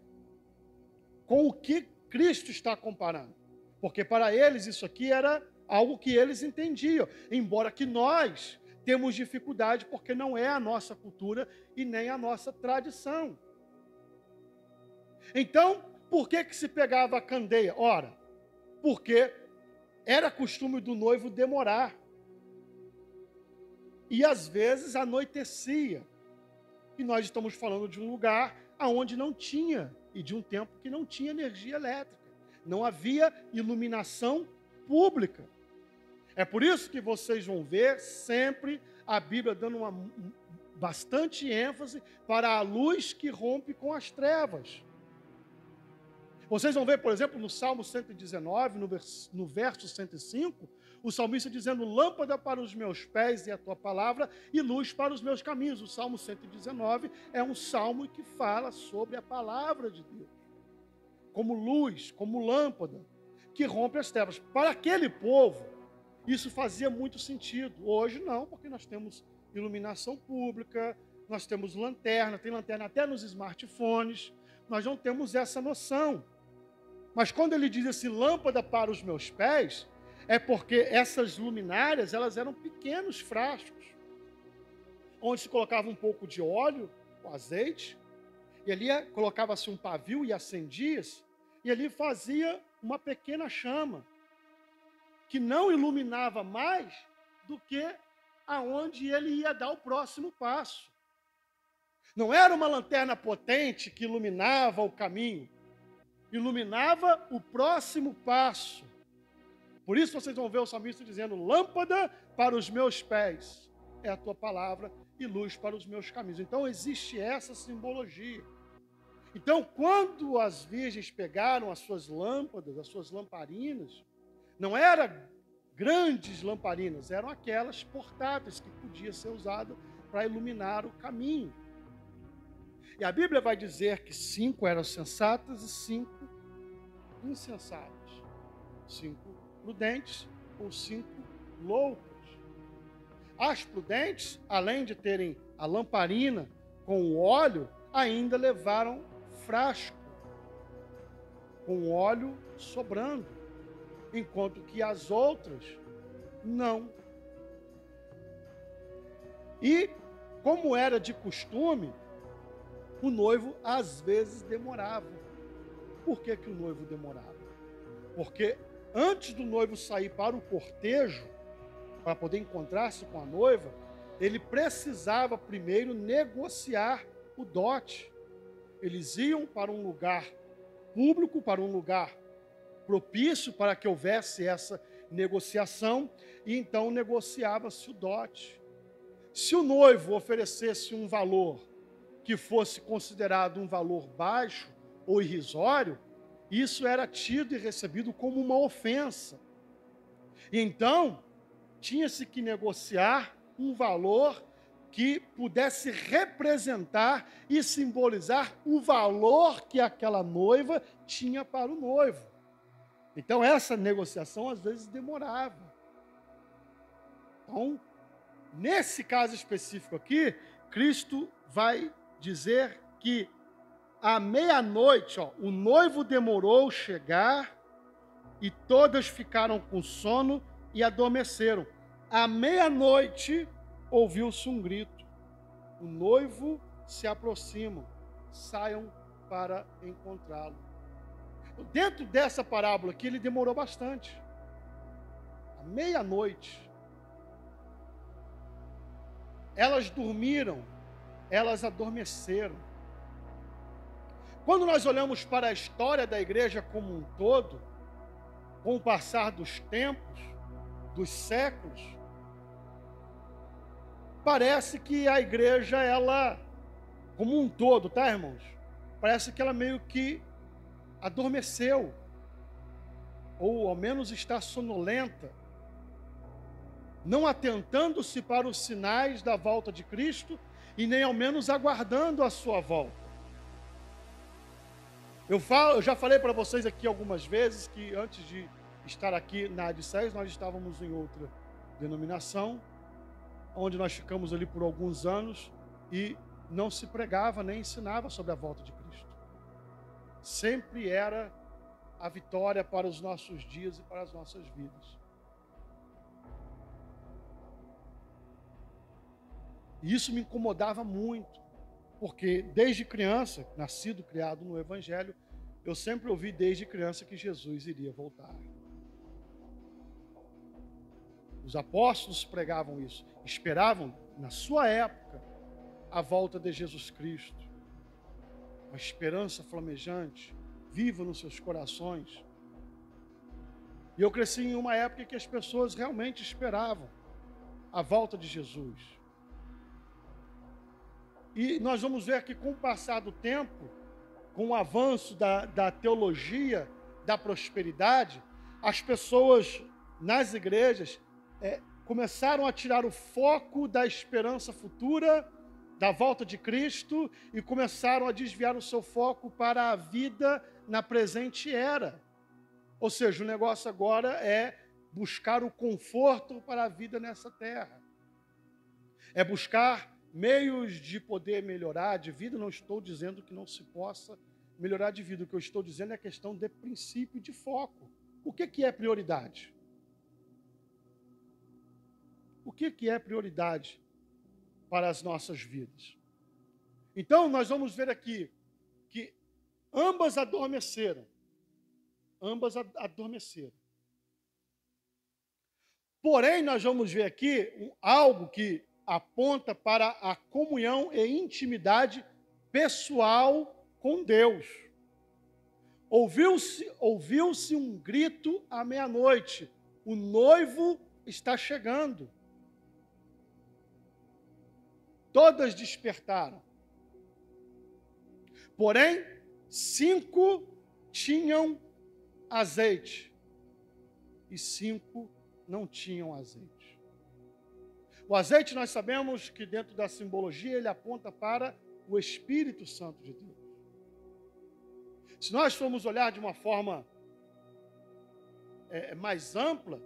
com o que Cristo está comparando. Porque para eles isso aqui era algo que eles entendiam, embora que nós temos dificuldade porque não é a nossa cultura e nem a nossa tradição. Então, por que se pegava a candeia? Ora, porque era costume do noivo demorar. E às vezes anoitecia. E nós estamos falando de um lugar onde não tinha, e de um tempo que não tinha energia elétrica. Não havia iluminação pública. É por isso que vocês vão ver sempre a Bíblia dando bastante ênfase para a luz que rompe com as trevas. Vocês vão ver, por exemplo, no Salmo 119, no verso 105, o salmista dizendo: lâmpada para os meus pés é a tua palavra e luz para os meus caminhos. O Salmo 119 é um salmo que fala sobre a palavra de Deus, como luz, como lâmpada, que rompe as trevas. Para aquele povo, isso fazia muito sentido. Hoje não, porque nós temos iluminação pública, nós temos lanterna, tem lanterna até nos smartphones, nós não temos essa noção. Mas quando ele diz assim, lâmpada para os meus pés, é porque essas luminárias, elas eram pequenos frascos, onde se colocava um pouco de óleo, o azeite, e ali colocava-se um pavio e acendia-se, e ali fazia uma pequena chama, que não iluminava mais do que aonde ele ia dar o próximo passo. Não era uma lanterna potente que iluminava o caminho, iluminava o próximo passo. Por isso vocês vão ver o salmista dizendo: lâmpada para os meus pés é a tua palavra e luz para os meus caminhos. Então existe essa simbologia. Então, quando as virgens pegaram as suas lâmpadas, as suas lamparinas, não eram grandes lamparinas, eram aquelas portáteis que podiam ser usadas para iluminar o caminho. E a Bíblia vai dizer que 5 eram sensatas e 5 insensatas. 5 prudentes ou 5 loucos. As prudentes, além de terem a lamparina com o óleo, ainda levaram frasco com óleo sobrando, enquanto que as outras não. E, como era de costume, o noivo às vezes demorava. Por que o noivo demorava? Porque antes do noivo sair para o cortejo, para poder encontrar-se com a noiva, ele precisava primeiro negociar o dote. Eles iam para um lugar público, para um lugar propício para que houvesse essa negociação, e então negociava-se o dote. Se o noivo oferecesse um valor que fosse considerado um valor baixo ou irrisório, isso era tido e recebido como uma ofensa. E então, tinha-se que negociar um valor que pudesse representar e simbolizar o valor que aquela noiva tinha para o noivo. Então, essa negociação às vezes demorava. Então, nesse caso específico aqui, Cristo vai dizer que à meia-noite, o noivo demorou chegar e todas ficaram com sono e adormeceram. À meia-noite, ouviu-se um grito: o noivo se aproxima, saiam para encontrá-lo. Dentro dessa parábola aqui, ele demorou bastante. À meia-noite, elas dormiram, elas adormeceram. Quando nós olhamos para a história da igreja como um todo, com o passar dos tempos, dos séculos, parece que a igreja, ela, como um todo, tá, irmãos? Parece que ela meio que adormeceu, ou ao menos está sonolenta, não atentando-se para os sinais da volta de Cristo e nem ao menos aguardando a sua volta. Eu já falei para vocês aqui algumas vezes que antes de estar aqui na AD6, nós estávamos em outra denominação, onde nós ficamos ali por alguns anos e não se pregava nem ensinava sobre a volta de Cristo. Sempre era a vitória para os nossos dias e para as nossas vidas. E isso me incomodava muito, porque desde criança, nascido, criado no Evangelho, eu sempre ouvi desde criança que Jesus iria voltar. Os apóstolos pregavam isso, esperavam, na sua época, a volta de Jesus Cristo. Uma esperança flamejante, viva nos seus corações. E eu cresci em uma época que as pessoas realmente esperavam a volta de Jesus. E nós vamos ver que com o passar do tempo, com o avanço da teologia, da prosperidade, as pessoas nas igrejas começaram a tirar o foco da esperança futura, da volta de Cristo, e começaram a desviar o seu foco para a vida na presente era. Ou seja, o negócio agora é buscar o conforto para a vida nessa terra. É buscar meios de poder melhorar de vida. Não estou dizendo que não se possa melhorar de vida. O que eu estou dizendo é a questão de princípio de foco. O que é prioridade? O que é prioridade para as nossas vidas? Então, nós vamos ver aqui que ambas adormeceram. ambas adormeceram. Porém, nós vamos ver aqui algo que aponta para a comunhão e intimidade pessoal com Deus. Ouviu-se um grito à meia-noite. O noivo está chegando. Todas despertaram. Porém, 5 tinham azeite e 5 não tinham azeite. O azeite, nós sabemos que dentro da simbologia, ele aponta para o Espírito Santo de Deus. Se nós formos olhar de uma forma mais ampla,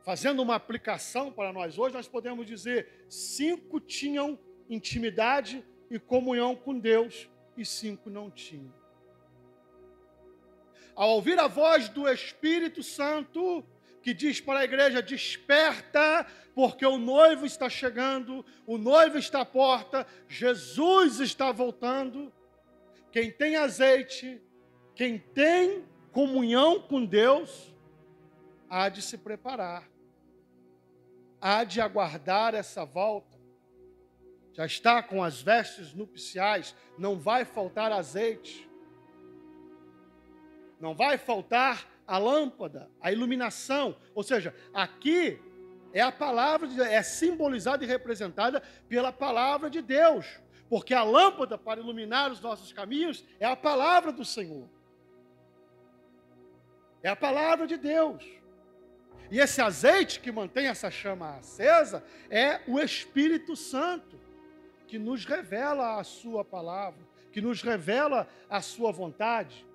fazendo uma aplicação para nós hoje, nós podemos dizer: 5 tinham intimidade e comunhão com Deus e 5 não tinham. Ao ouvir a voz do Espírito Santo, que diz para a igreja: desperta, porque o noivo está chegando, o noivo está à porta, Jesus está voltando. Quem tem azeite, quem tem comunhão com Deus, há de se preparar, há de aguardar essa volta. Já está com as vestes nupciais, não vai faltar azeite, não vai faltar a lâmpada, a iluminação. Ou seja, aqui é a palavra de Deus, é simbolizada e representada pela palavra de Deus, porque a lâmpada para iluminar os nossos caminhos é a palavra do Senhor, é a palavra de Deus. E esse azeite que mantém essa chama acesa é o Espírito Santo, que nos revela a sua palavra, que nos revela a sua vontade,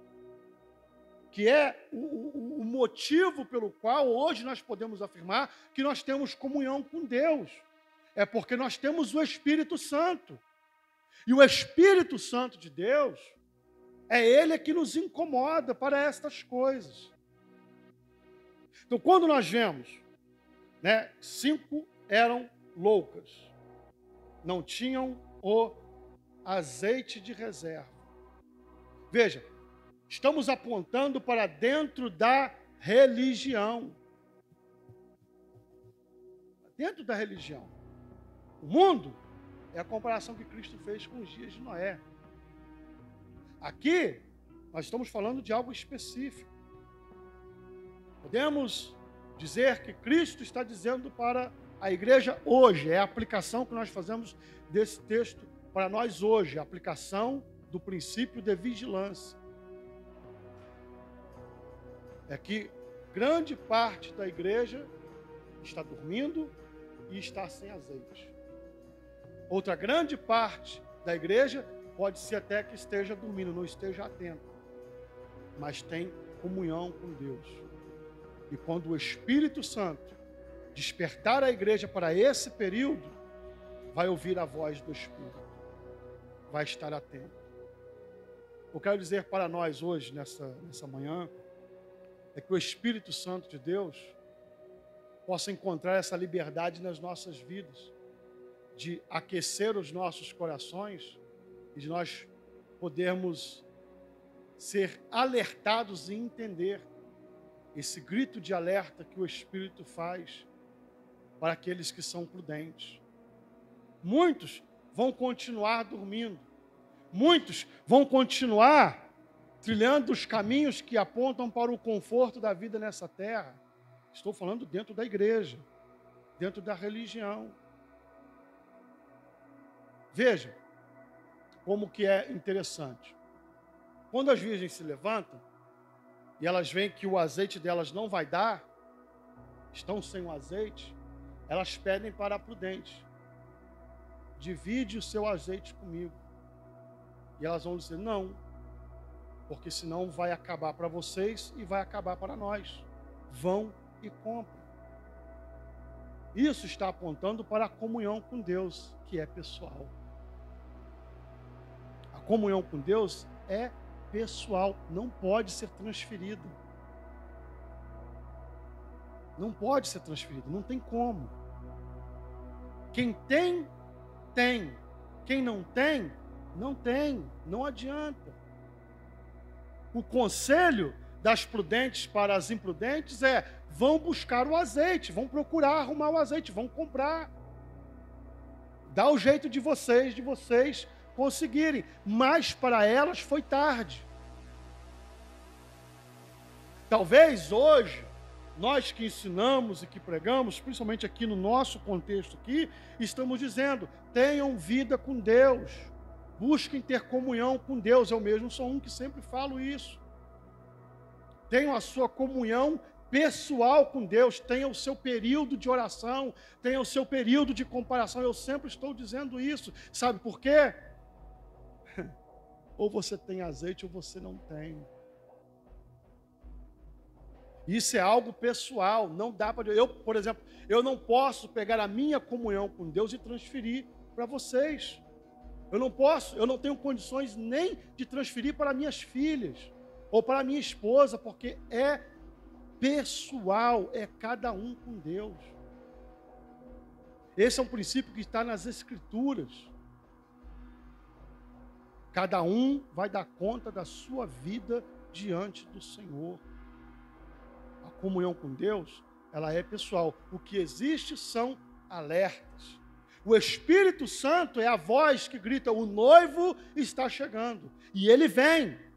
que é o motivo pelo qual hoje nós podemos afirmar que nós temos comunhão com Deus. É porque nós temos o Espírito Santo. E o Espírito Santo de Deus, é Ele que nos incomoda para estas coisas. Então, quando nós vemos, 5 eram loucas, não tinham o azeite de reserva. Veja, estamos apontando para dentro da religião. Dentro da religião. O mundo é a comparação que Cristo fez com os dias de Noé. Aqui, nós estamos falando de algo específico. Podemos dizer que Cristo está dizendo para a igreja hoje, é a aplicação que nós fazemos desse texto para nós hoje, a aplicação do princípio de vigilância. É que grande parte da igreja está dormindo e está sem azeite. Outra grande parte da igreja pode ser até que esteja dormindo, não esteja atento, mas tem comunhão com Deus. E quando o Espírito Santo despertar a igreja para esse período, vai ouvir a voz do Espírito, vai estar atento. Eu quero dizer para nós hoje, nessa manhã, é que o Espírito Santo de Deus possa encontrar essa liberdade nas nossas vidas, de aquecer os nossos corações e de nós podermos ser alertados e entender esse grito de alerta que o Espírito faz para aqueles que são prudentes. Muitos vão continuar dormindo, muitos vão continuar trilhando os caminhos que apontam para o conforto da vida nessa terra. Estou falando dentro da igreja, dentro da religião. Veja como que é interessante. Quando as virgens se levantam e elas veem que o azeite delas não vai dar, estão sem o azeite, elas pedem para a prudente: divide o seu azeite comigo. E elas vão dizer: não, porque senão vai acabar para vocês e vai acabar para nós. Vão e comprem. Isso está apontando para a comunhão com Deus, que é pessoal. A comunhão com Deus é pessoal, não pode ser transferida. Não pode ser transferida, não tem como. Quem tem, tem. Quem não tem, não tem. Não adianta. o conselho das prudentes para as imprudentes é: vão buscar o azeite, vão procurar arrumar o azeite, vão comprar. Dá o jeito de vocês conseguirem. Mas para elas foi tarde. Talvez hoje, nós que ensinamos e que pregamos, principalmente aqui no nosso contexto aqui, estamos dizendo: tenham vida com Deus, busquem ter comunhão com Deus. Eu mesmo sou um que sempre falo isso. Tenham a sua comunhão pessoal com Deus, tenha o seu período de oração, tenha o seu período de comparação. Eu sempre estou dizendo isso. Sabe por quê? Ou você tem azeite ou você não tem. Isso é algo pessoal, não dá para... Eu, por exemplo, eu não posso pegar a minha comunhão com Deus e transferir para vocês. Eu não tenho condições nem de transferir para minhas filhas ou para minha esposa, porque é pessoal, é cada um com Deus. Esse é um princípio que está nas Escrituras. Cada um vai dar conta da sua vida diante do Senhor. A comunhão com Deus, ela é pessoal. O que existe são alertas. O Espírito Santo é a voz que grita: o noivo está chegando. E ele vem.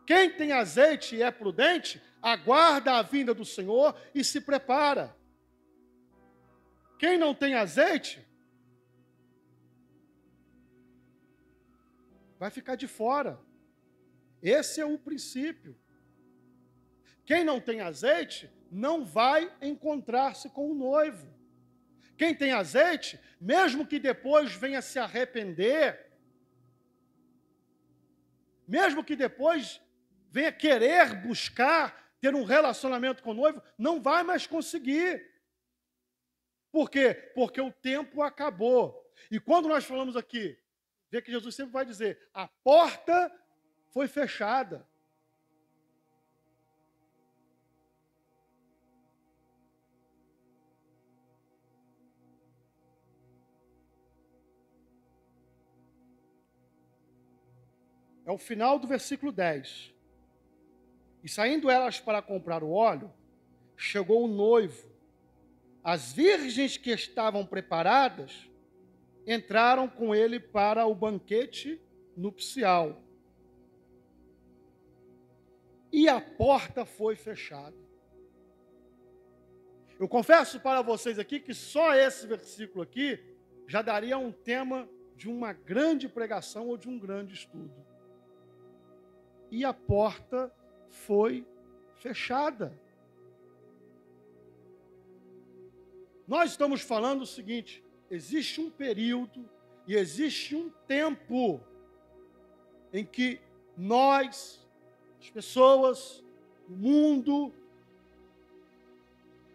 Quem tem azeite e é prudente, aguarda a vinda do Senhor e se prepara. Quem não tem azeite, vai ficar de fora. Esse é o princípio. Quem não tem azeite, não vai encontrar-se com o noivo. Quem tem azeite, mesmo que depois venha se arrepender, mesmo que depois venha querer buscar ter um relacionamento com o noivo, não vai mais conseguir. Por quê? Porque o tempo acabou. E quando nós falamos aqui, vê que Jesus sempre vai dizer: a porta foi fechada. É o final do versículo 10. E saindo elas para comprar o óleo, chegou o noivo. As virgens que estavam preparadas entraram com ele para o banquete nupcial. E a porta foi fechada. Eu confesso para vocês aqui que só esse versículo aqui já daria um tema de uma grande pregação ou de um grande estudo. E a porta foi fechada. Nós estamos falando o seguinte: existe um período e existe um tempo em que nós, as pessoas, o mundo,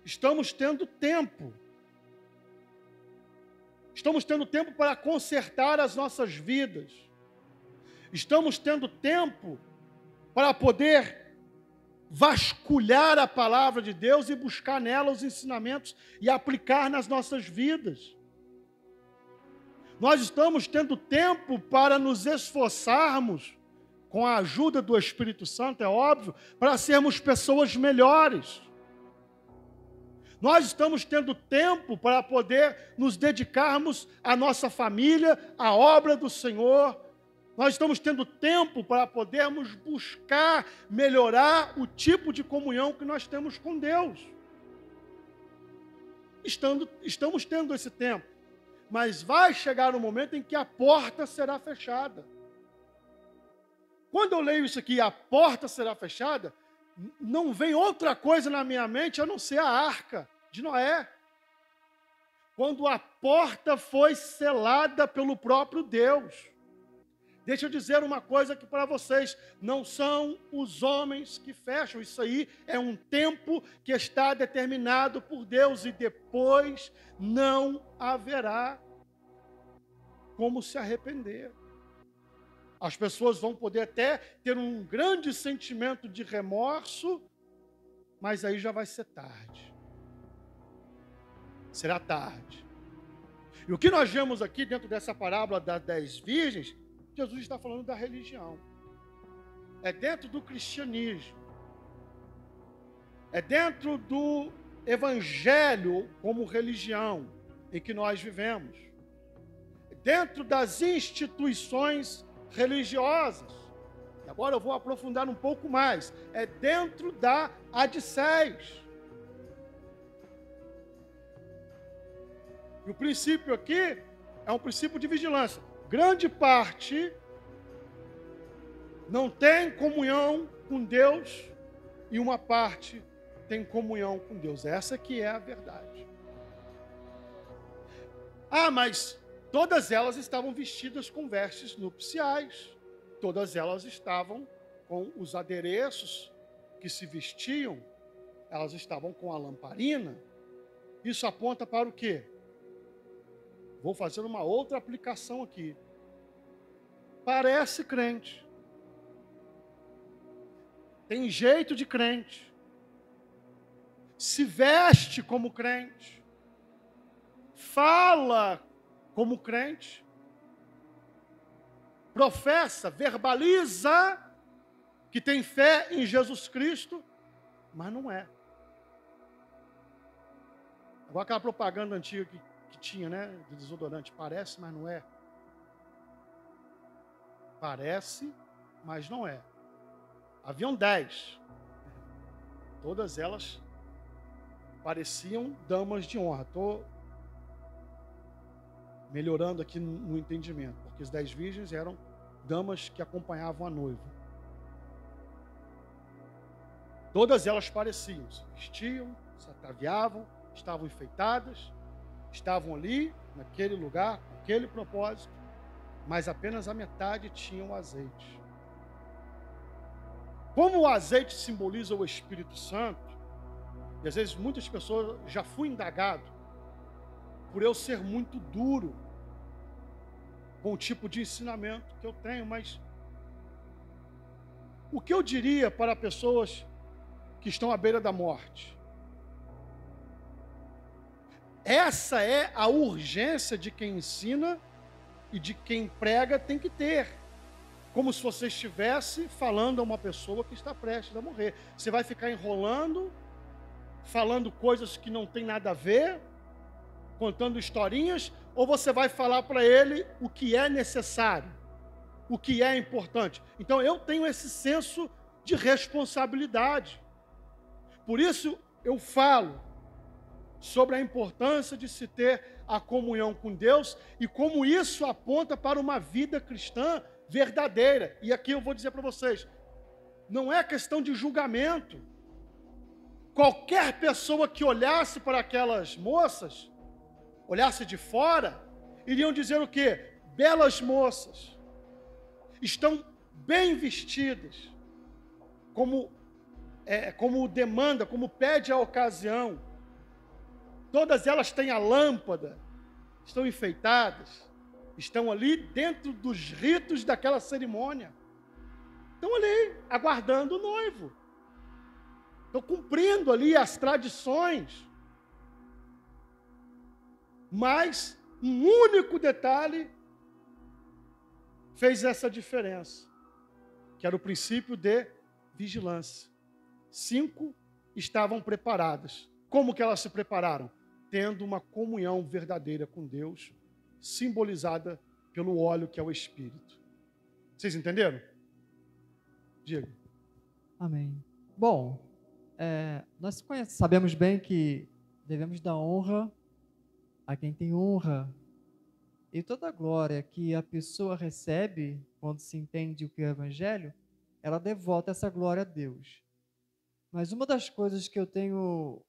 estamos tendo tempo. Estamos tendo tempo para consertar as nossas vidas. Estamos tendo tempo para poder vasculhar a palavra de Deus e buscar nela os ensinamentos e aplicar nas nossas vidas. Nós estamos tendo tempo para nos esforçarmos, com a ajuda do Espírito Santo, é óbvio, para sermos pessoas melhores. Nós estamos tendo tempo para poder nos dedicarmos à nossa família, à obra do Senhor. Nós estamos tendo tempo para podermos buscar melhorar o tipo de comunhão que nós temos com Deus. Estamos tendo esse tempo, mas vai chegar um momento em que a porta será fechada. Quando eu leio isso aqui, a porta será fechada, não vem outra coisa na minha mente a não ser a arca de Noé. Quando a porta foi selada pelo próprio Deus. Deixa eu dizer uma coisa aqui para vocês: não são os homens que fecham, isso aí é um tempo que está determinado por Deus e depois não haverá como se arrepender. As pessoas vão poder até ter um grande sentimento de remorso, mas aí já vai ser tarde. Será tarde. E o que nós vemos aqui dentro dessa parábola das 10 virgens, Jesus está falando da religião. é dentro do cristianismo, é dentro do evangelho como religião em que nós vivemos, dentro das instituições religiosas. E agora eu vou aprofundar um pouco mais. É dentro da ADCES. E o princípio aqui é um princípio de vigilância. Grande parte não tem comunhão com Deus e uma parte tem comunhão com Deus. Essa que é a verdade. Ah, mas todas elas estavam vestidas com vestes nupciais. Todas elas estavam com os adereços que se vestiam. Elas estavam com a lamparina. Isso aponta para o quê? Vou fazer uma outra aplicação aqui. Parece crente. Tem jeito de crente. Se veste como crente. Fala como crente. Professa, verbaliza que tem fé em Jesus Cristo, mas não é. Igual aquela propaganda antiga que tinha, né? De desodorante. Parece, mas não é. Parece, mas não é. Haviam 10. Todas elas pareciam damas de honra. Estou melhorando aqui no entendimento, porque as 10 virgens eram damas que acompanhavam a noiva. Todas elas pareciam, se vestiam, se ataviavam, estavam enfeitadas, estavam ali, naquele lugar, com aquele propósito, mas apenas a metade tinham azeite. Como o azeite simboliza o Espírito Santo, e às vezes muitas pessoas, já fui indagado, por eu ser muito duro com o tipo de ensinamento que eu tenho, mas o que eu diria para pessoas que estão à beira da morte? Essa é a urgência de quem ensina e de quem prega tem que ter. Como se você estivesse falando a uma pessoa que está prestes a morrer. Você vai ficar enrolando, falando coisas que não tem nada a ver, contando historinhas, ou você vai falar para ele o que é necessário, o que é importante. Então eu tenho esse senso de responsabilidade. Por isso eu falo sobre a importância de se ter a comunhão com Deus e como isso aponta para uma vida cristã verdadeira. E aqui eu vou dizer para vocês, não é questão de julgamento. Qualquer pessoa que olhasse para aquelas moças, olhasse de fora, iriam dizer o quê? Belas moças, estão bem vestidas, como demanda, como pede a ocasião. Todas elas têm a lâmpada, estão enfeitadas, estão ali dentro dos ritos daquela cerimônia. Estão ali, aguardando o noivo. Estão cumprindo ali as tradições. Mas um único detalhe fez essa diferença, que era o princípio de vigilância. 5 estavam preparadas. Como que elas se prepararam? Tendo uma comunhão verdadeira com Deus, simbolizada pelo óleo que é o Espírito. Vocês entenderam? Diga.
Amém. Bom, nós sabemos bem que devemos dar honra a quem tem honra. E toda a glória que a pessoa recebe quando se entende o que é o Evangelho, ela devota essa glória a Deus. Mas uma das coisas que eu tenho,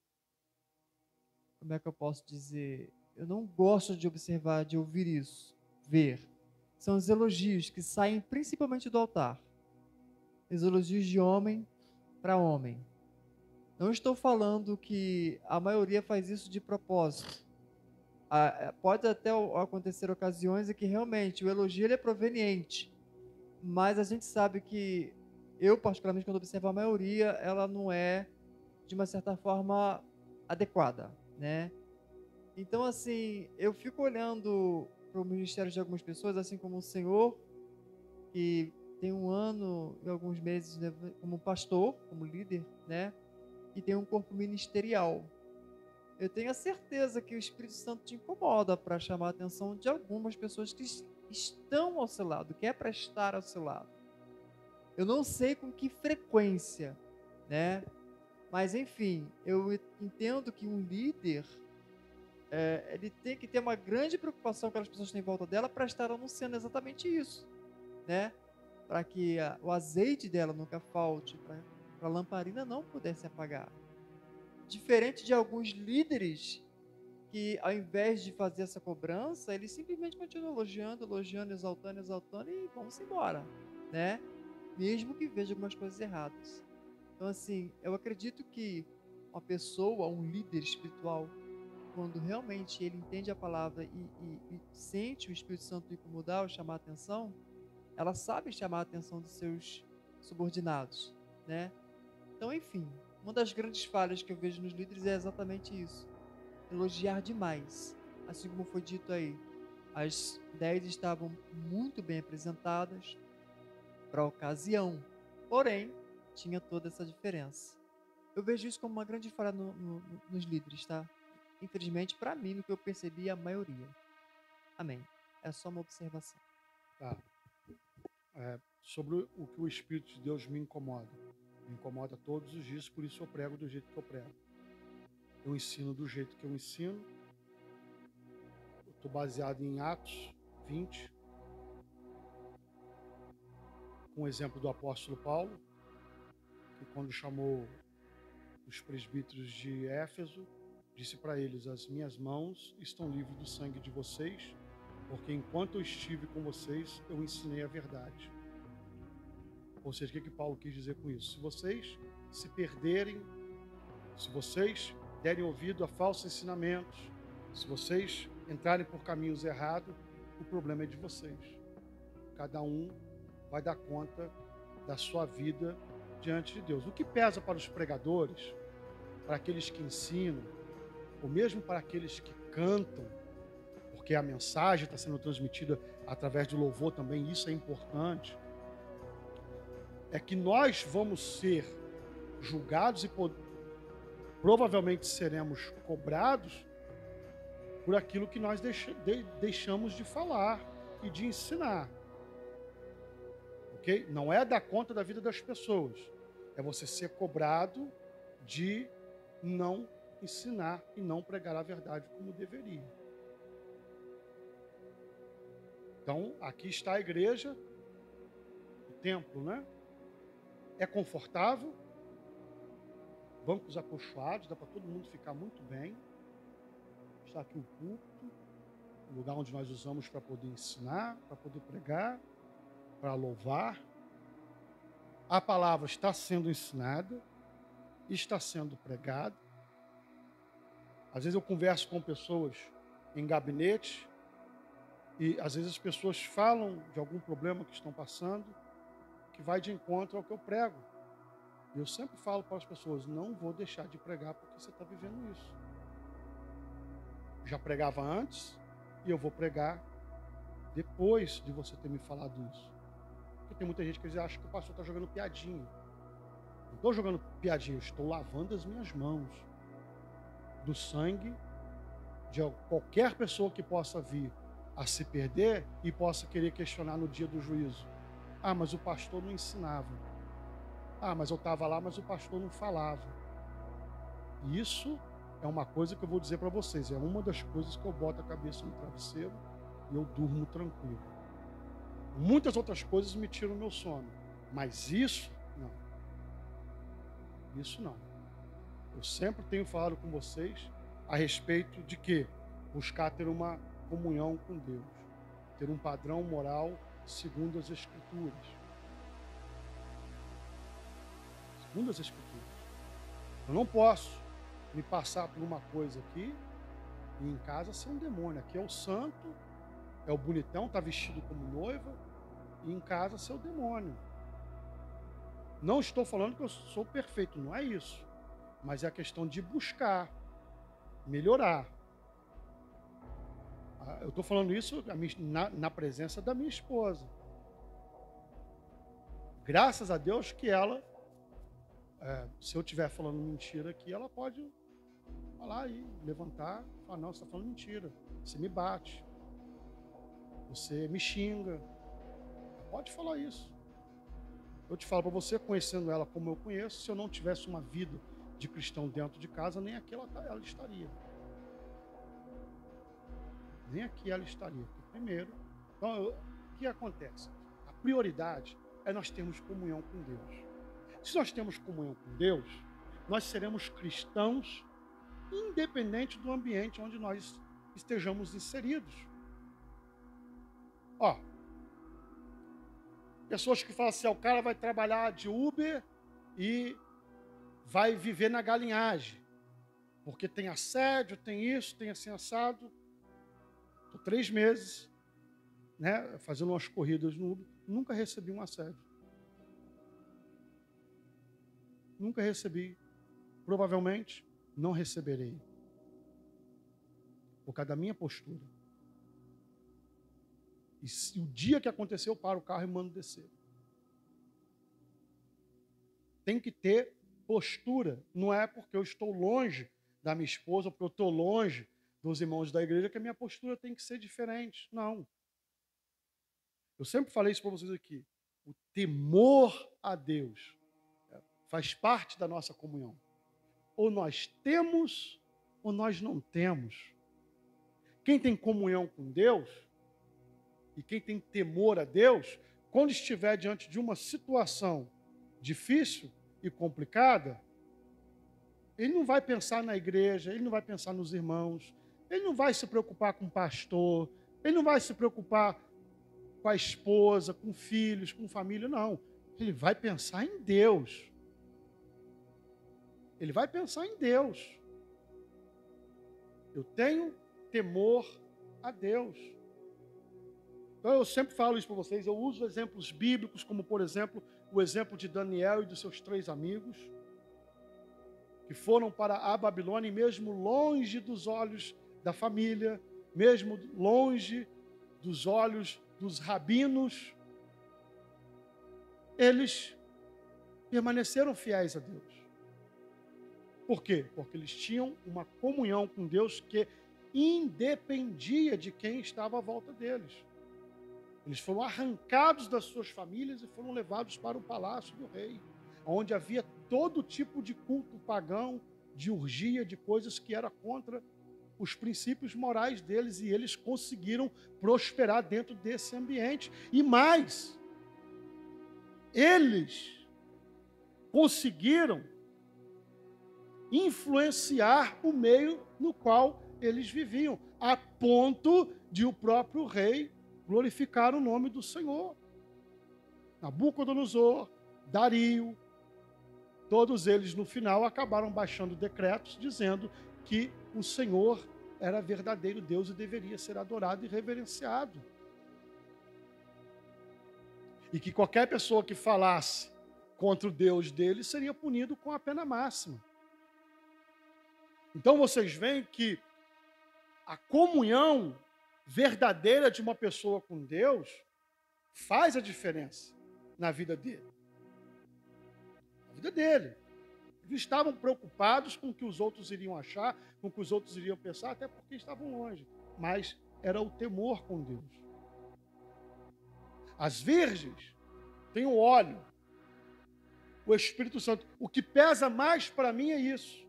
como é que eu posso dizer, eu não gosto de observar, de ouvir isso, ver, são os elogios que saem principalmente do altar. Os elogios de homem para homem. Não estou falando que a maioria faz isso de propósito. Pode até acontecer ocasiões em que realmente o elogio ele é proveniente, mas a gente sabe que eu, particularmente, quando observo a maioria, ela não é, de uma certa forma, adequada, né? Então, assim, eu fico olhando para o ministério de algumas pessoas, assim como o Senhor, que tenho 1 ano e alguns meses, né, como pastor, como líder, né? E tenho um corpo ministerial. Eu tenho a certeza que o Espírito Santo te incomoda para chamar a atenção de algumas pessoas que estão ao seu lado, que é para estar ao seu lado. Eu não sei com que frequência, né? Mas enfim, eu entendo que um líder, ele tem que ter uma grande preocupação com as pessoas que estão em volta dela para estar anunciando exatamente isso, né? Para que o azeite dela nunca falte, para a lamparina não pudesse apagar. Diferente de alguns líderes que, ao invés de fazer essa cobrança, eles simplesmente continuam elogiando, elogiando, exaltando, exaltando e vão-se embora, né? Mesmo que veja algumas coisas erradas. Então, assim, eu acredito que uma pessoa, um líder espiritual, quando realmente ele entende a palavra e sente o Espírito Santo incomodar ou chamar a atenção, ela sabe chamar a atenção dos seus subordinados, né? Então, enfim, uma das grandes falhas que eu vejo nos líderes é exatamente isso: elogiar demais. Assim como foi dito aí, as 10 estavam muito bem apresentadas para a ocasião, porém, tinha toda essa diferença. Eu vejo isso como uma grande falha nos líderes, tá? Infelizmente, para mim, no que eu percebi, a maioria. Amém. É só uma observação.
Tá. Sobre o que o Espírito de Deus me incomoda. Me incomoda todos os dias, por isso eu prego do jeito que eu prego. Eu ensino do jeito que eu ensino. Eu estou baseado em Atos 20, com o exemplo do apóstolo Paulo, que quando chamou os presbíteros de Éfeso, disse para eles: as minhas mãos estão livres do sangue de vocês, porque enquanto eu estive com vocês, eu ensinei a verdade. Ou seja, o que Paulo quis dizer com isso? Se vocês se perderem, se vocês derem ouvido a falsos ensinamentos, se vocês entrarem por caminhos errados, o problema é de vocês. Cada um vai dar conta da sua vida diante de Deus. O que pesa para os pregadores, para aqueles que ensinam, ou mesmo para aqueles que cantam, porque a mensagem está sendo transmitida através do louvor também, isso é importante, é que nós vamos ser julgados e provavelmente seremos cobrados por aquilo que nós deixamos de falar e de ensinar. Ok? Não é dar conta da vida das pessoas, é você ser cobrado de não ensinar e não pregar a verdade como deveria. Então, aqui está a igreja, o templo, né? É confortável, bancos acolchoados, dá para todo mundo ficar muito bem. Está aqui o púlpito, o lugar onde nós usamos para poder ensinar, para poder pregar, para louvar. A palavra está sendo ensinada, está sendo pregada. Às vezes eu converso com pessoas em gabinete e às vezes as pessoas falam de algum problema que estão passando, que vai de encontro ao que eu prego. E eu sempre falo para as pessoas: não vou deixar de pregar porque você está vivendo isso. Já pregava antes e eu vou pregar depois de você ter me falado isso. Porque tem muita gente que acha que o pastor está jogando piadinha. Não estou jogando piadinha, eu estou lavando as minhas mãos do sangue de qualquer pessoa que possa vir a se perder e possa querer questionar no dia do juízo. Ah, mas o pastor não ensinava. Ah, mas eu estava lá, mas o pastor não falava. Isso é uma coisa que eu vou dizer para vocês. É uma das coisas que eu boto a cabeça no travesseiro e eu durmo tranquilo. Muitas outras coisas me tiram o meu sono. Mas isso, não. Isso não. Eu sempre tenho falado com vocês a respeito de que buscar ter uma comunhão com Deus. Ter um padrão moral segundo as Escrituras. Segundo as Escrituras. Eu não posso me passar por uma coisa aqui e em casa ser um demônio. Aqui é o santo, é o bonitão, está vestido como noiva, e em casa ser o demônio. Não estou falando que eu sou perfeito, não é isso. Mas é a questão de buscar, melhorar. Eu estou falando isso na presença da minha esposa. Graças a Deus que ela, se eu estiver falando mentira aqui, ela pode falar e levantar, falar, não, você está falando mentira, você me bate, você me xinga, pode falar isso. Eu te falo para você, conhecendo ela como eu conheço, se eu não tivesse uma vida de cristão dentro de casa, nem aqui ela estaria. Nem aqui ela estaria. Porque primeiro, então, o que acontece? A prioridade é nós termos comunhão com Deus. Se nós temos comunhão com Deus, nós seremos cristãos independente do ambiente onde nós estejamos inseridos. Ó, pessoas que falam assim, o cara vai trabalhar de Uber e vai viver na galinhagem, porque tem assédio, tem isso, tem assim assado. Estou 3 meses, né, fazendo umas corridas no Uber, nunca recebi um assédio. Nunca recebi. Provavelmente não receberei. Por causa da minha postura. E se o dia que aconteceu, eu paro o carro e mando descer. Tem que ter postura. Não é porque eu estou longe da minha esposa, ou porque eu estou longe dos irmãos da igreja, que a minha postura tem que ser diferente. Não. Eu sempre falei isso para vocês aqui. O temor a Deus faz parte da nossa comunhão. Ou nós temos, ou nós não temos. Quem tem comunhão com Deus, e quem tem temor a Deus, quando estiver diante de uma situação difícil e complicada, ele não vai pensar na igreja, ele não vai pensar nos irmãos, ele não vai se preocupar com o pastor, ele não vai se preocupar com a esposa, com filhos, com família, não. Ele vai pensar em Deus. Ele vai pensar em Deus. Eu tenho temor a Deus. Então eu sempre falo isso para vocês, eu uso exemplos bíblicos, como por exemplo, o exemplo de Daniel e dos seus 3 amigos, que foram para a Babilônia, e mesmo longe dos olhos da família, mesmo longe dos olhos dos rabinos, eles permaneceram fiéis a Deus. Por quê? Porque eles tinham uma comunhão com Deus que independia de quem estava à volta deles. Eles foram arrancados das suas famílias e foram levados para o palácio do rei, onde havia todo tipo de culto pagão, de orgia, de coisas que era contra os princípios morais deles, e eles conseguiram prosperar dentro desse ambiente. E mais, eles conseguiram influenciar o meio no qual eles viviam, a ponto de o próprio rei glorificar o nome do Senhor. Nabucodonosor, Dario, todos eles no final acabaram baixando decretos dizendo que o Senhor era verdadeiro Deus e deveria ser adorado e reverenciado. E que qualquer pessoa que falasse contra o Deus deles seria punido com a pena máxima. Então vocês veem que a comunhão verdadeira de uma pessoa com Deus faz a diferença na vida dele. Na vida dele. Eles estavam preocupados com o que os outros iriam achar, com o que os outros iriam pensar, até porque estavam longe. Mas era o temor com Deus. As virgens têm o óleo, o Espírito Santo. O que pesa mais para mim é isso.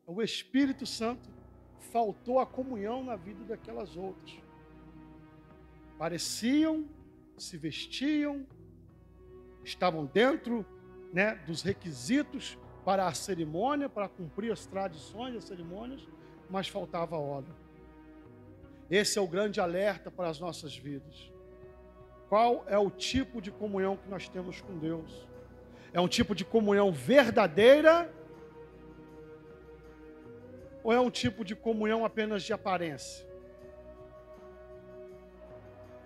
O Espírito Santo. Faltou a comunhão na vida daquelas outras. Pareciam, se vestiam, estavam dentro, né, dos requisitos para a cerimônia, para cumprir as tradições das cerimônias, mas faltava óleo. Esse é o grande alerta para as nossas vidas. Qual é o tipo de comunhão que nós temos com Deus? É um tipo de comunhão verdadeira? Ou é um tipo de comunhão apenas de aparência?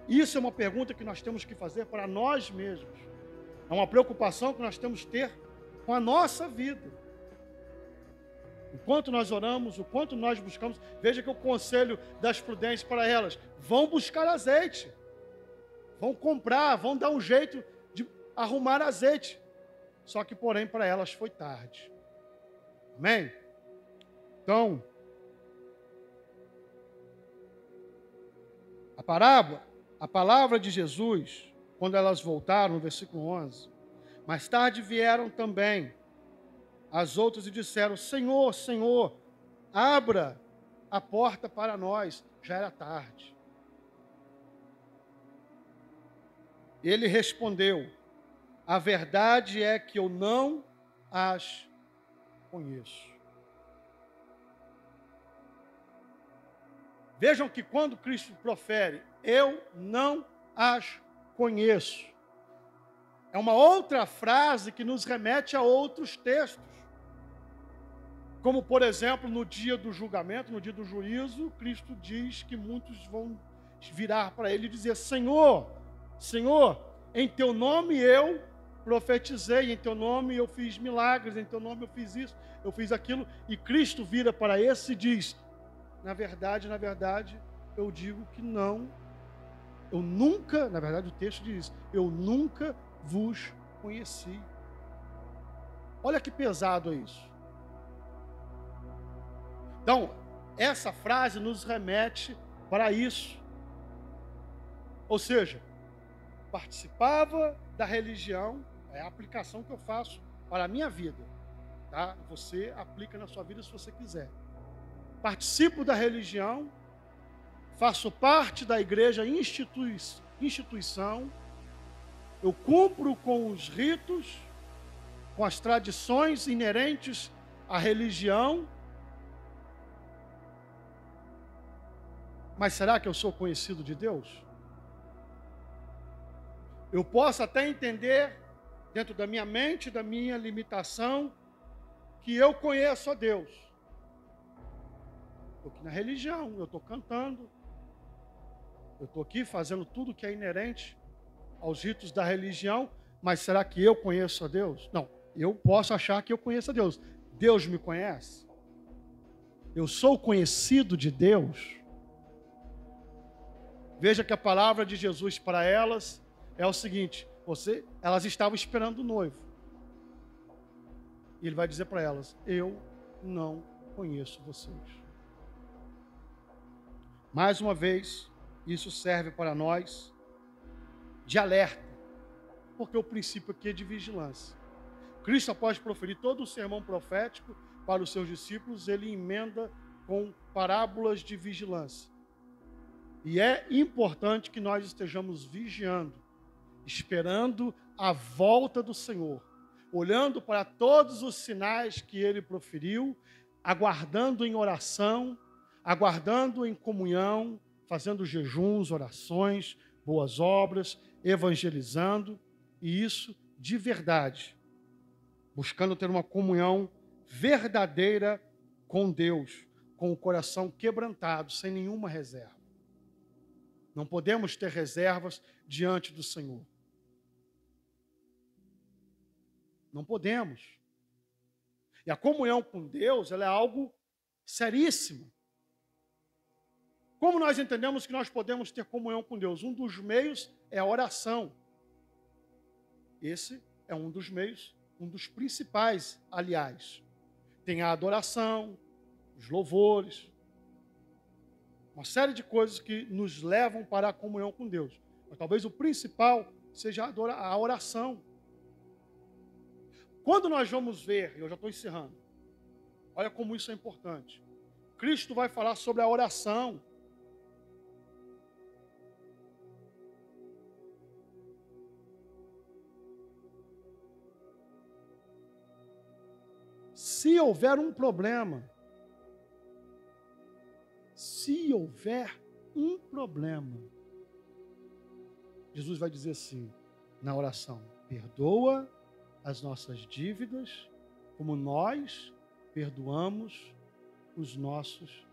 Isso é uma pergunta que nós temos que fazer para nós mesmos. É uma preocupação que nós temos que ter com a nossa vida. Enquanto nós oramos, o quanto nós buscamos, veja que o conselho das prudentes para elas: vão buscar azeite, vão comprar, vão dar um jeito de arrumar azeite. Só que, porém, para elas foi tarde. Amém? Então, a palavra de Jesus, quando elas voltaram, no versículo 11, mais tarde vieram também as outras e disseram: Senhor, Senhor, abra a porta para nós. Já era tarde. Ele respondeu: a verdade é que eu não as conheço. Vejam que quando Cristo profere, eu não as conheço, é uma outra frase que nos remete a outros textos. Como, por exemplo, no dia do julgamento, no dia do juízo, Cristo diz que muitos vão virar para ele e dizer: Senhor, Senhor, em teu nome eu profetizei, em teu nome eu fiz milagres, em teu nome eu fiz isso, eu fiz aquilo. E Cristo vira para esse e diz: na verdade, eu digo que não, eu nunca, na verdade o texto diz, eu nunca vos conheci. Olha que pesado é isso. Então, essa frase nos remete para isso. Ou seja, participava da religião, é a aplicação que eu faço para a minha vida. Tá? Você aplica na sua vida se você quiser. Participo da religião, faço parte da igreja instituição, eu cumpro com os ritos, com as tradições inerentes à religião. Mas será que eu sou conhecido de Deus? Eu posso até entender, dentro da minha mente, da minha limitação, que eu conheço a Deus. Estou aqui na religião, eu estou cantando, eu estou aqui fazendo tudo que é inerente aos ritos da religião, mas será que eu conheço a Deus? Não, eu posso achar que eu conheço a Deus. Deus me conhece? Eu sou conhecido de Deus? Veja que a palavra de Jesus para elas é o seguinte: elas estavam esperando o noivo. E ele vai dizer para elas: eu não conheço vocês. Mais uma vez, isso serve para nós de alerta, porque o princípio aqui é de vigilância. Cristo, após proferir todo o sermão profético para os seus discípulos, ele emenda com parábolas de vigilância. E é importante que nós estejamos vigiando, esperando a volta do Senhor, olhando para todos os sinais que ele proferiu, aguardando em oração, aguardando em comunhão, fazendo jejuns, orações, boas obras, evangelizando, e isso de verdade, buscando ter uma comunhão verdadeira com Deus, com o coração quebrantado, sem nenhuma reserva. Não podemos ter reservas diante do Senhor. Não podemos. E a comunhão com Deus, ela é algo seríssimo. Como nós entendemos que nós podemos ter comunhão com Deus? Um dos meios é a oração. Esse é um dos meios, um dos principais, aliás. Tem a adoração, os louvores, uma série de coisas que nos levam para a comunhão com Deus. Mas talvez o principal seja a oração. Quando nós vamos ver, eu já estou encerrando, olha como isso é importante. Cristo vai falar sobre a oração. Se houver um problema, Jesus vai dizer assim, na oração: perdoa as nossas dívidas, como nós perdoamos os nossos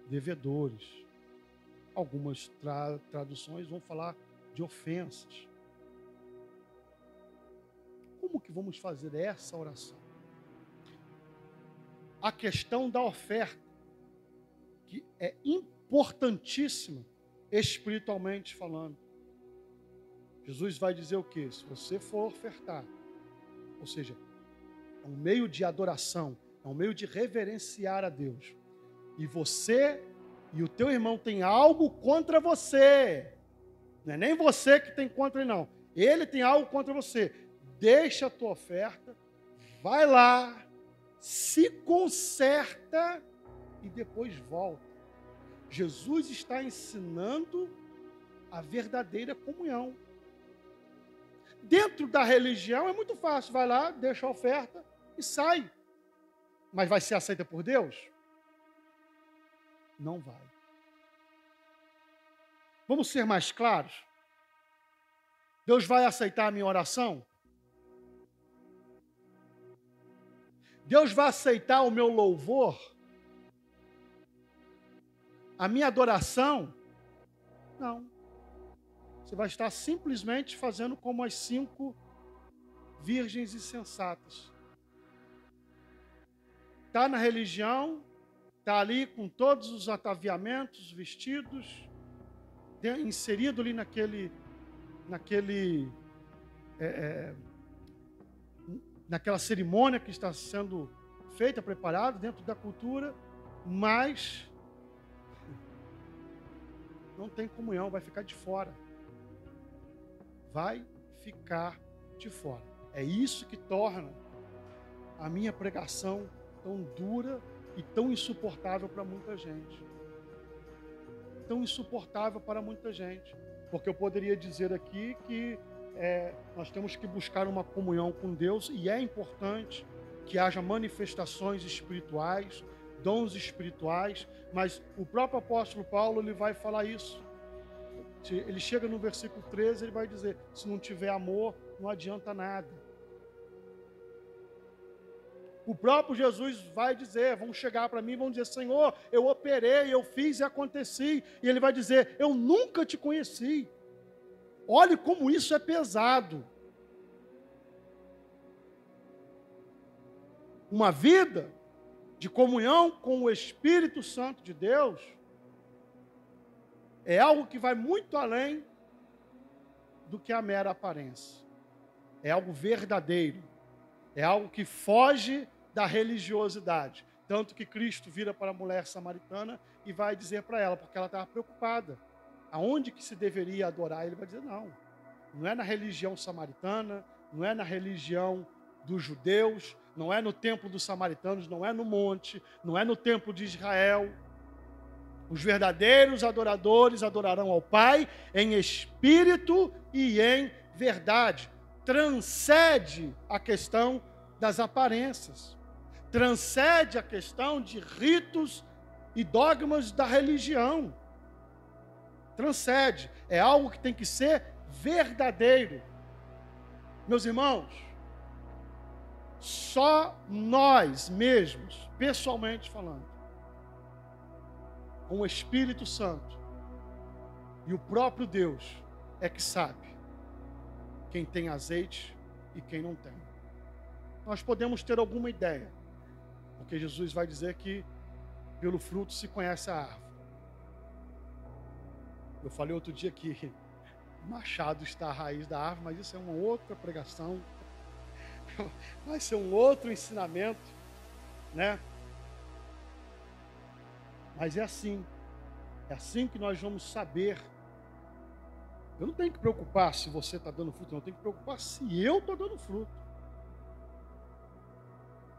devedores. Algumas traduções vão falar de ofensas. Como que vamos fazer essa oração? A questão da oferta, que é importantíssima espiritualmente falando. Jesus vai dizer o quê? Se você for ofertar, ou seja, é um meio de adoração, é um meio de reverenciar a Deus, e você e o teu irmão tem algo contra você, não é nem você que tem contra ele, não. Ele tem algo contra você. Deixa a tua oferta, vai lá, se conserta e depois volta. Jesus está ensinando a verdadeira comunhão. Dentro da religião é muito fácil. Vai lá, deixa a oferta e sai. Mas vai ser aceita por Deus? Não vai. Vamos ser mais claros? Deus vai aceitar a minha oração? Deus vai aceitar o meu louvor? A minha adoração? Não. Você vai estar simplesmente fazendo como as 5 virgens insensatas. Está na religião, está ali com todos os ataviamentos, vestidos, inserido ali naquela cerimônia que está sendo feita, preparada dentro da cultura, mas não tem comunhão, vai ficar de fora. Vai ficar de fora. É isso que torna a minha pregação tão dura e tão insuportável para muita gente. Tão insuportável para muita gente. Porque eu poderia dizer aqui que nós temos que buscar uma comunhão com Deus, e é importante que haja manifestações espirituais, dons espirituais, mas o próprio apóstolo Paulo ele vai falar isso. Ele chega no versículo 13, ele vai dizer, se não tiver amor, não adianta nada. O próprio Jesus vai dizer, vão chegar para mim e vão dizer, Senhor, eu operei, eu fiz e aconteci. E ele vai dizer, eu nunca te conheci. Olhe como isso é pesado. Uma vida de comunhão com o Espírito Santo de Deus é algo que vai muito além do que a mera aparência. É algo verdadeiro. É algo que foge da religiosidade. Tanto que Cristo vira para a mulher samaritana e vai dizer para ela, porque ela estava preocupada. Aonde que se deveria adorar? Ele vai dizer, não é na religião samaritana, não é na religião dos judeus, não é no templo dos samaritanos, não é no monte, não é no templo de Israel. Os verdadeiros adoradores adorarão ao Pai em espírito e em verdade. Transcende a questão das aparências. Transcende a questão de ritos e dogmas da religião. Transcende. É algo que tem que ser verdadeiro. Meus irmãos, só nós mesmos, pessoalmente falando, com o Espírito Santo e o próprio Deus é que sabe quem tem azeite e quem não tem. Nós podemos ter alguma ideia, porque Jesus vai dizer que pelo fruto se conhece a árvore. Eu falei outro dia que o machado está à raiz da árvore, mas isso é uma outra pregação, vai ser um outro ensinamento, né? Mas é assim que nós vamos saber. Eu não tenho que preocupar se você está dando fruto, não, eu tenho que preocupar se eu estou dando fruto.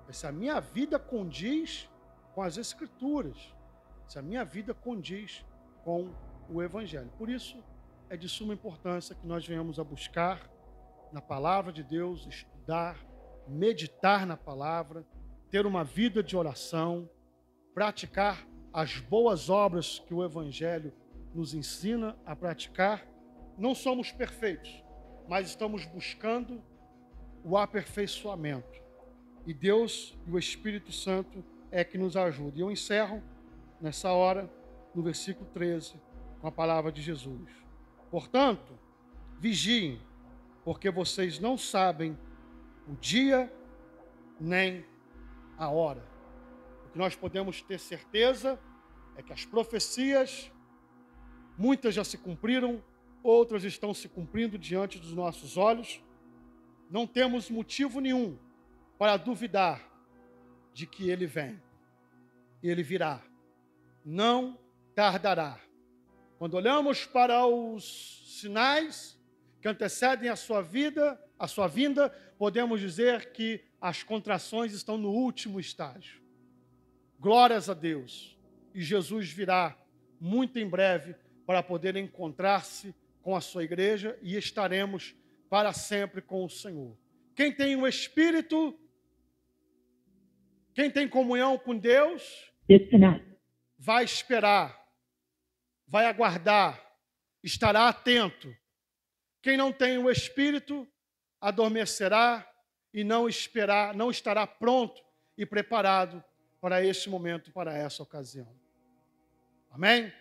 Se a minha vida condiz com as Escrituras, se a minha vida condiz com o Evangelho. Por isso, é de suma importância que nós venhamos a buscar na palavra de Deus, estudar, meditar na palavra, ter uma vida de oração, praticar as boas obras que o Evangelho nos ensina a praticar. Não somos perfeitos, mas estamos buscando o aperfeiçoamento. E Deus e o Espírito Santo é que nos ajuda. E eu encerro nessa hora, no versículo 13, com a palavra de Jesus. Portanto, vigiem, porque vocês não sabem o dia nem a hora. O que nós podemos ter certeza é que as profecias, muitas já se cumpriram outras estão se cumprindo diante dos nossos olhos. Não temos motivo nenhum para duvidar de que ele vem. Ele virá. Não tardará. Quando olhamos para os sinais que antecedem a sua vinda, podemos dizer que as contrações estão no último estágio. Glórias a Deus. E Jesus virá muito em breve para poder encontrar-se com a sua igreja e estaremos para sempre com o Senhor. Quem tem o Espírito, quem tem comunhão com Deus, vai esperar, vai aguardar, estará atento. Quem não tem o Espírito, adormecerá e não estará pronto e preparado para este momento, para essa ocasião. Amém?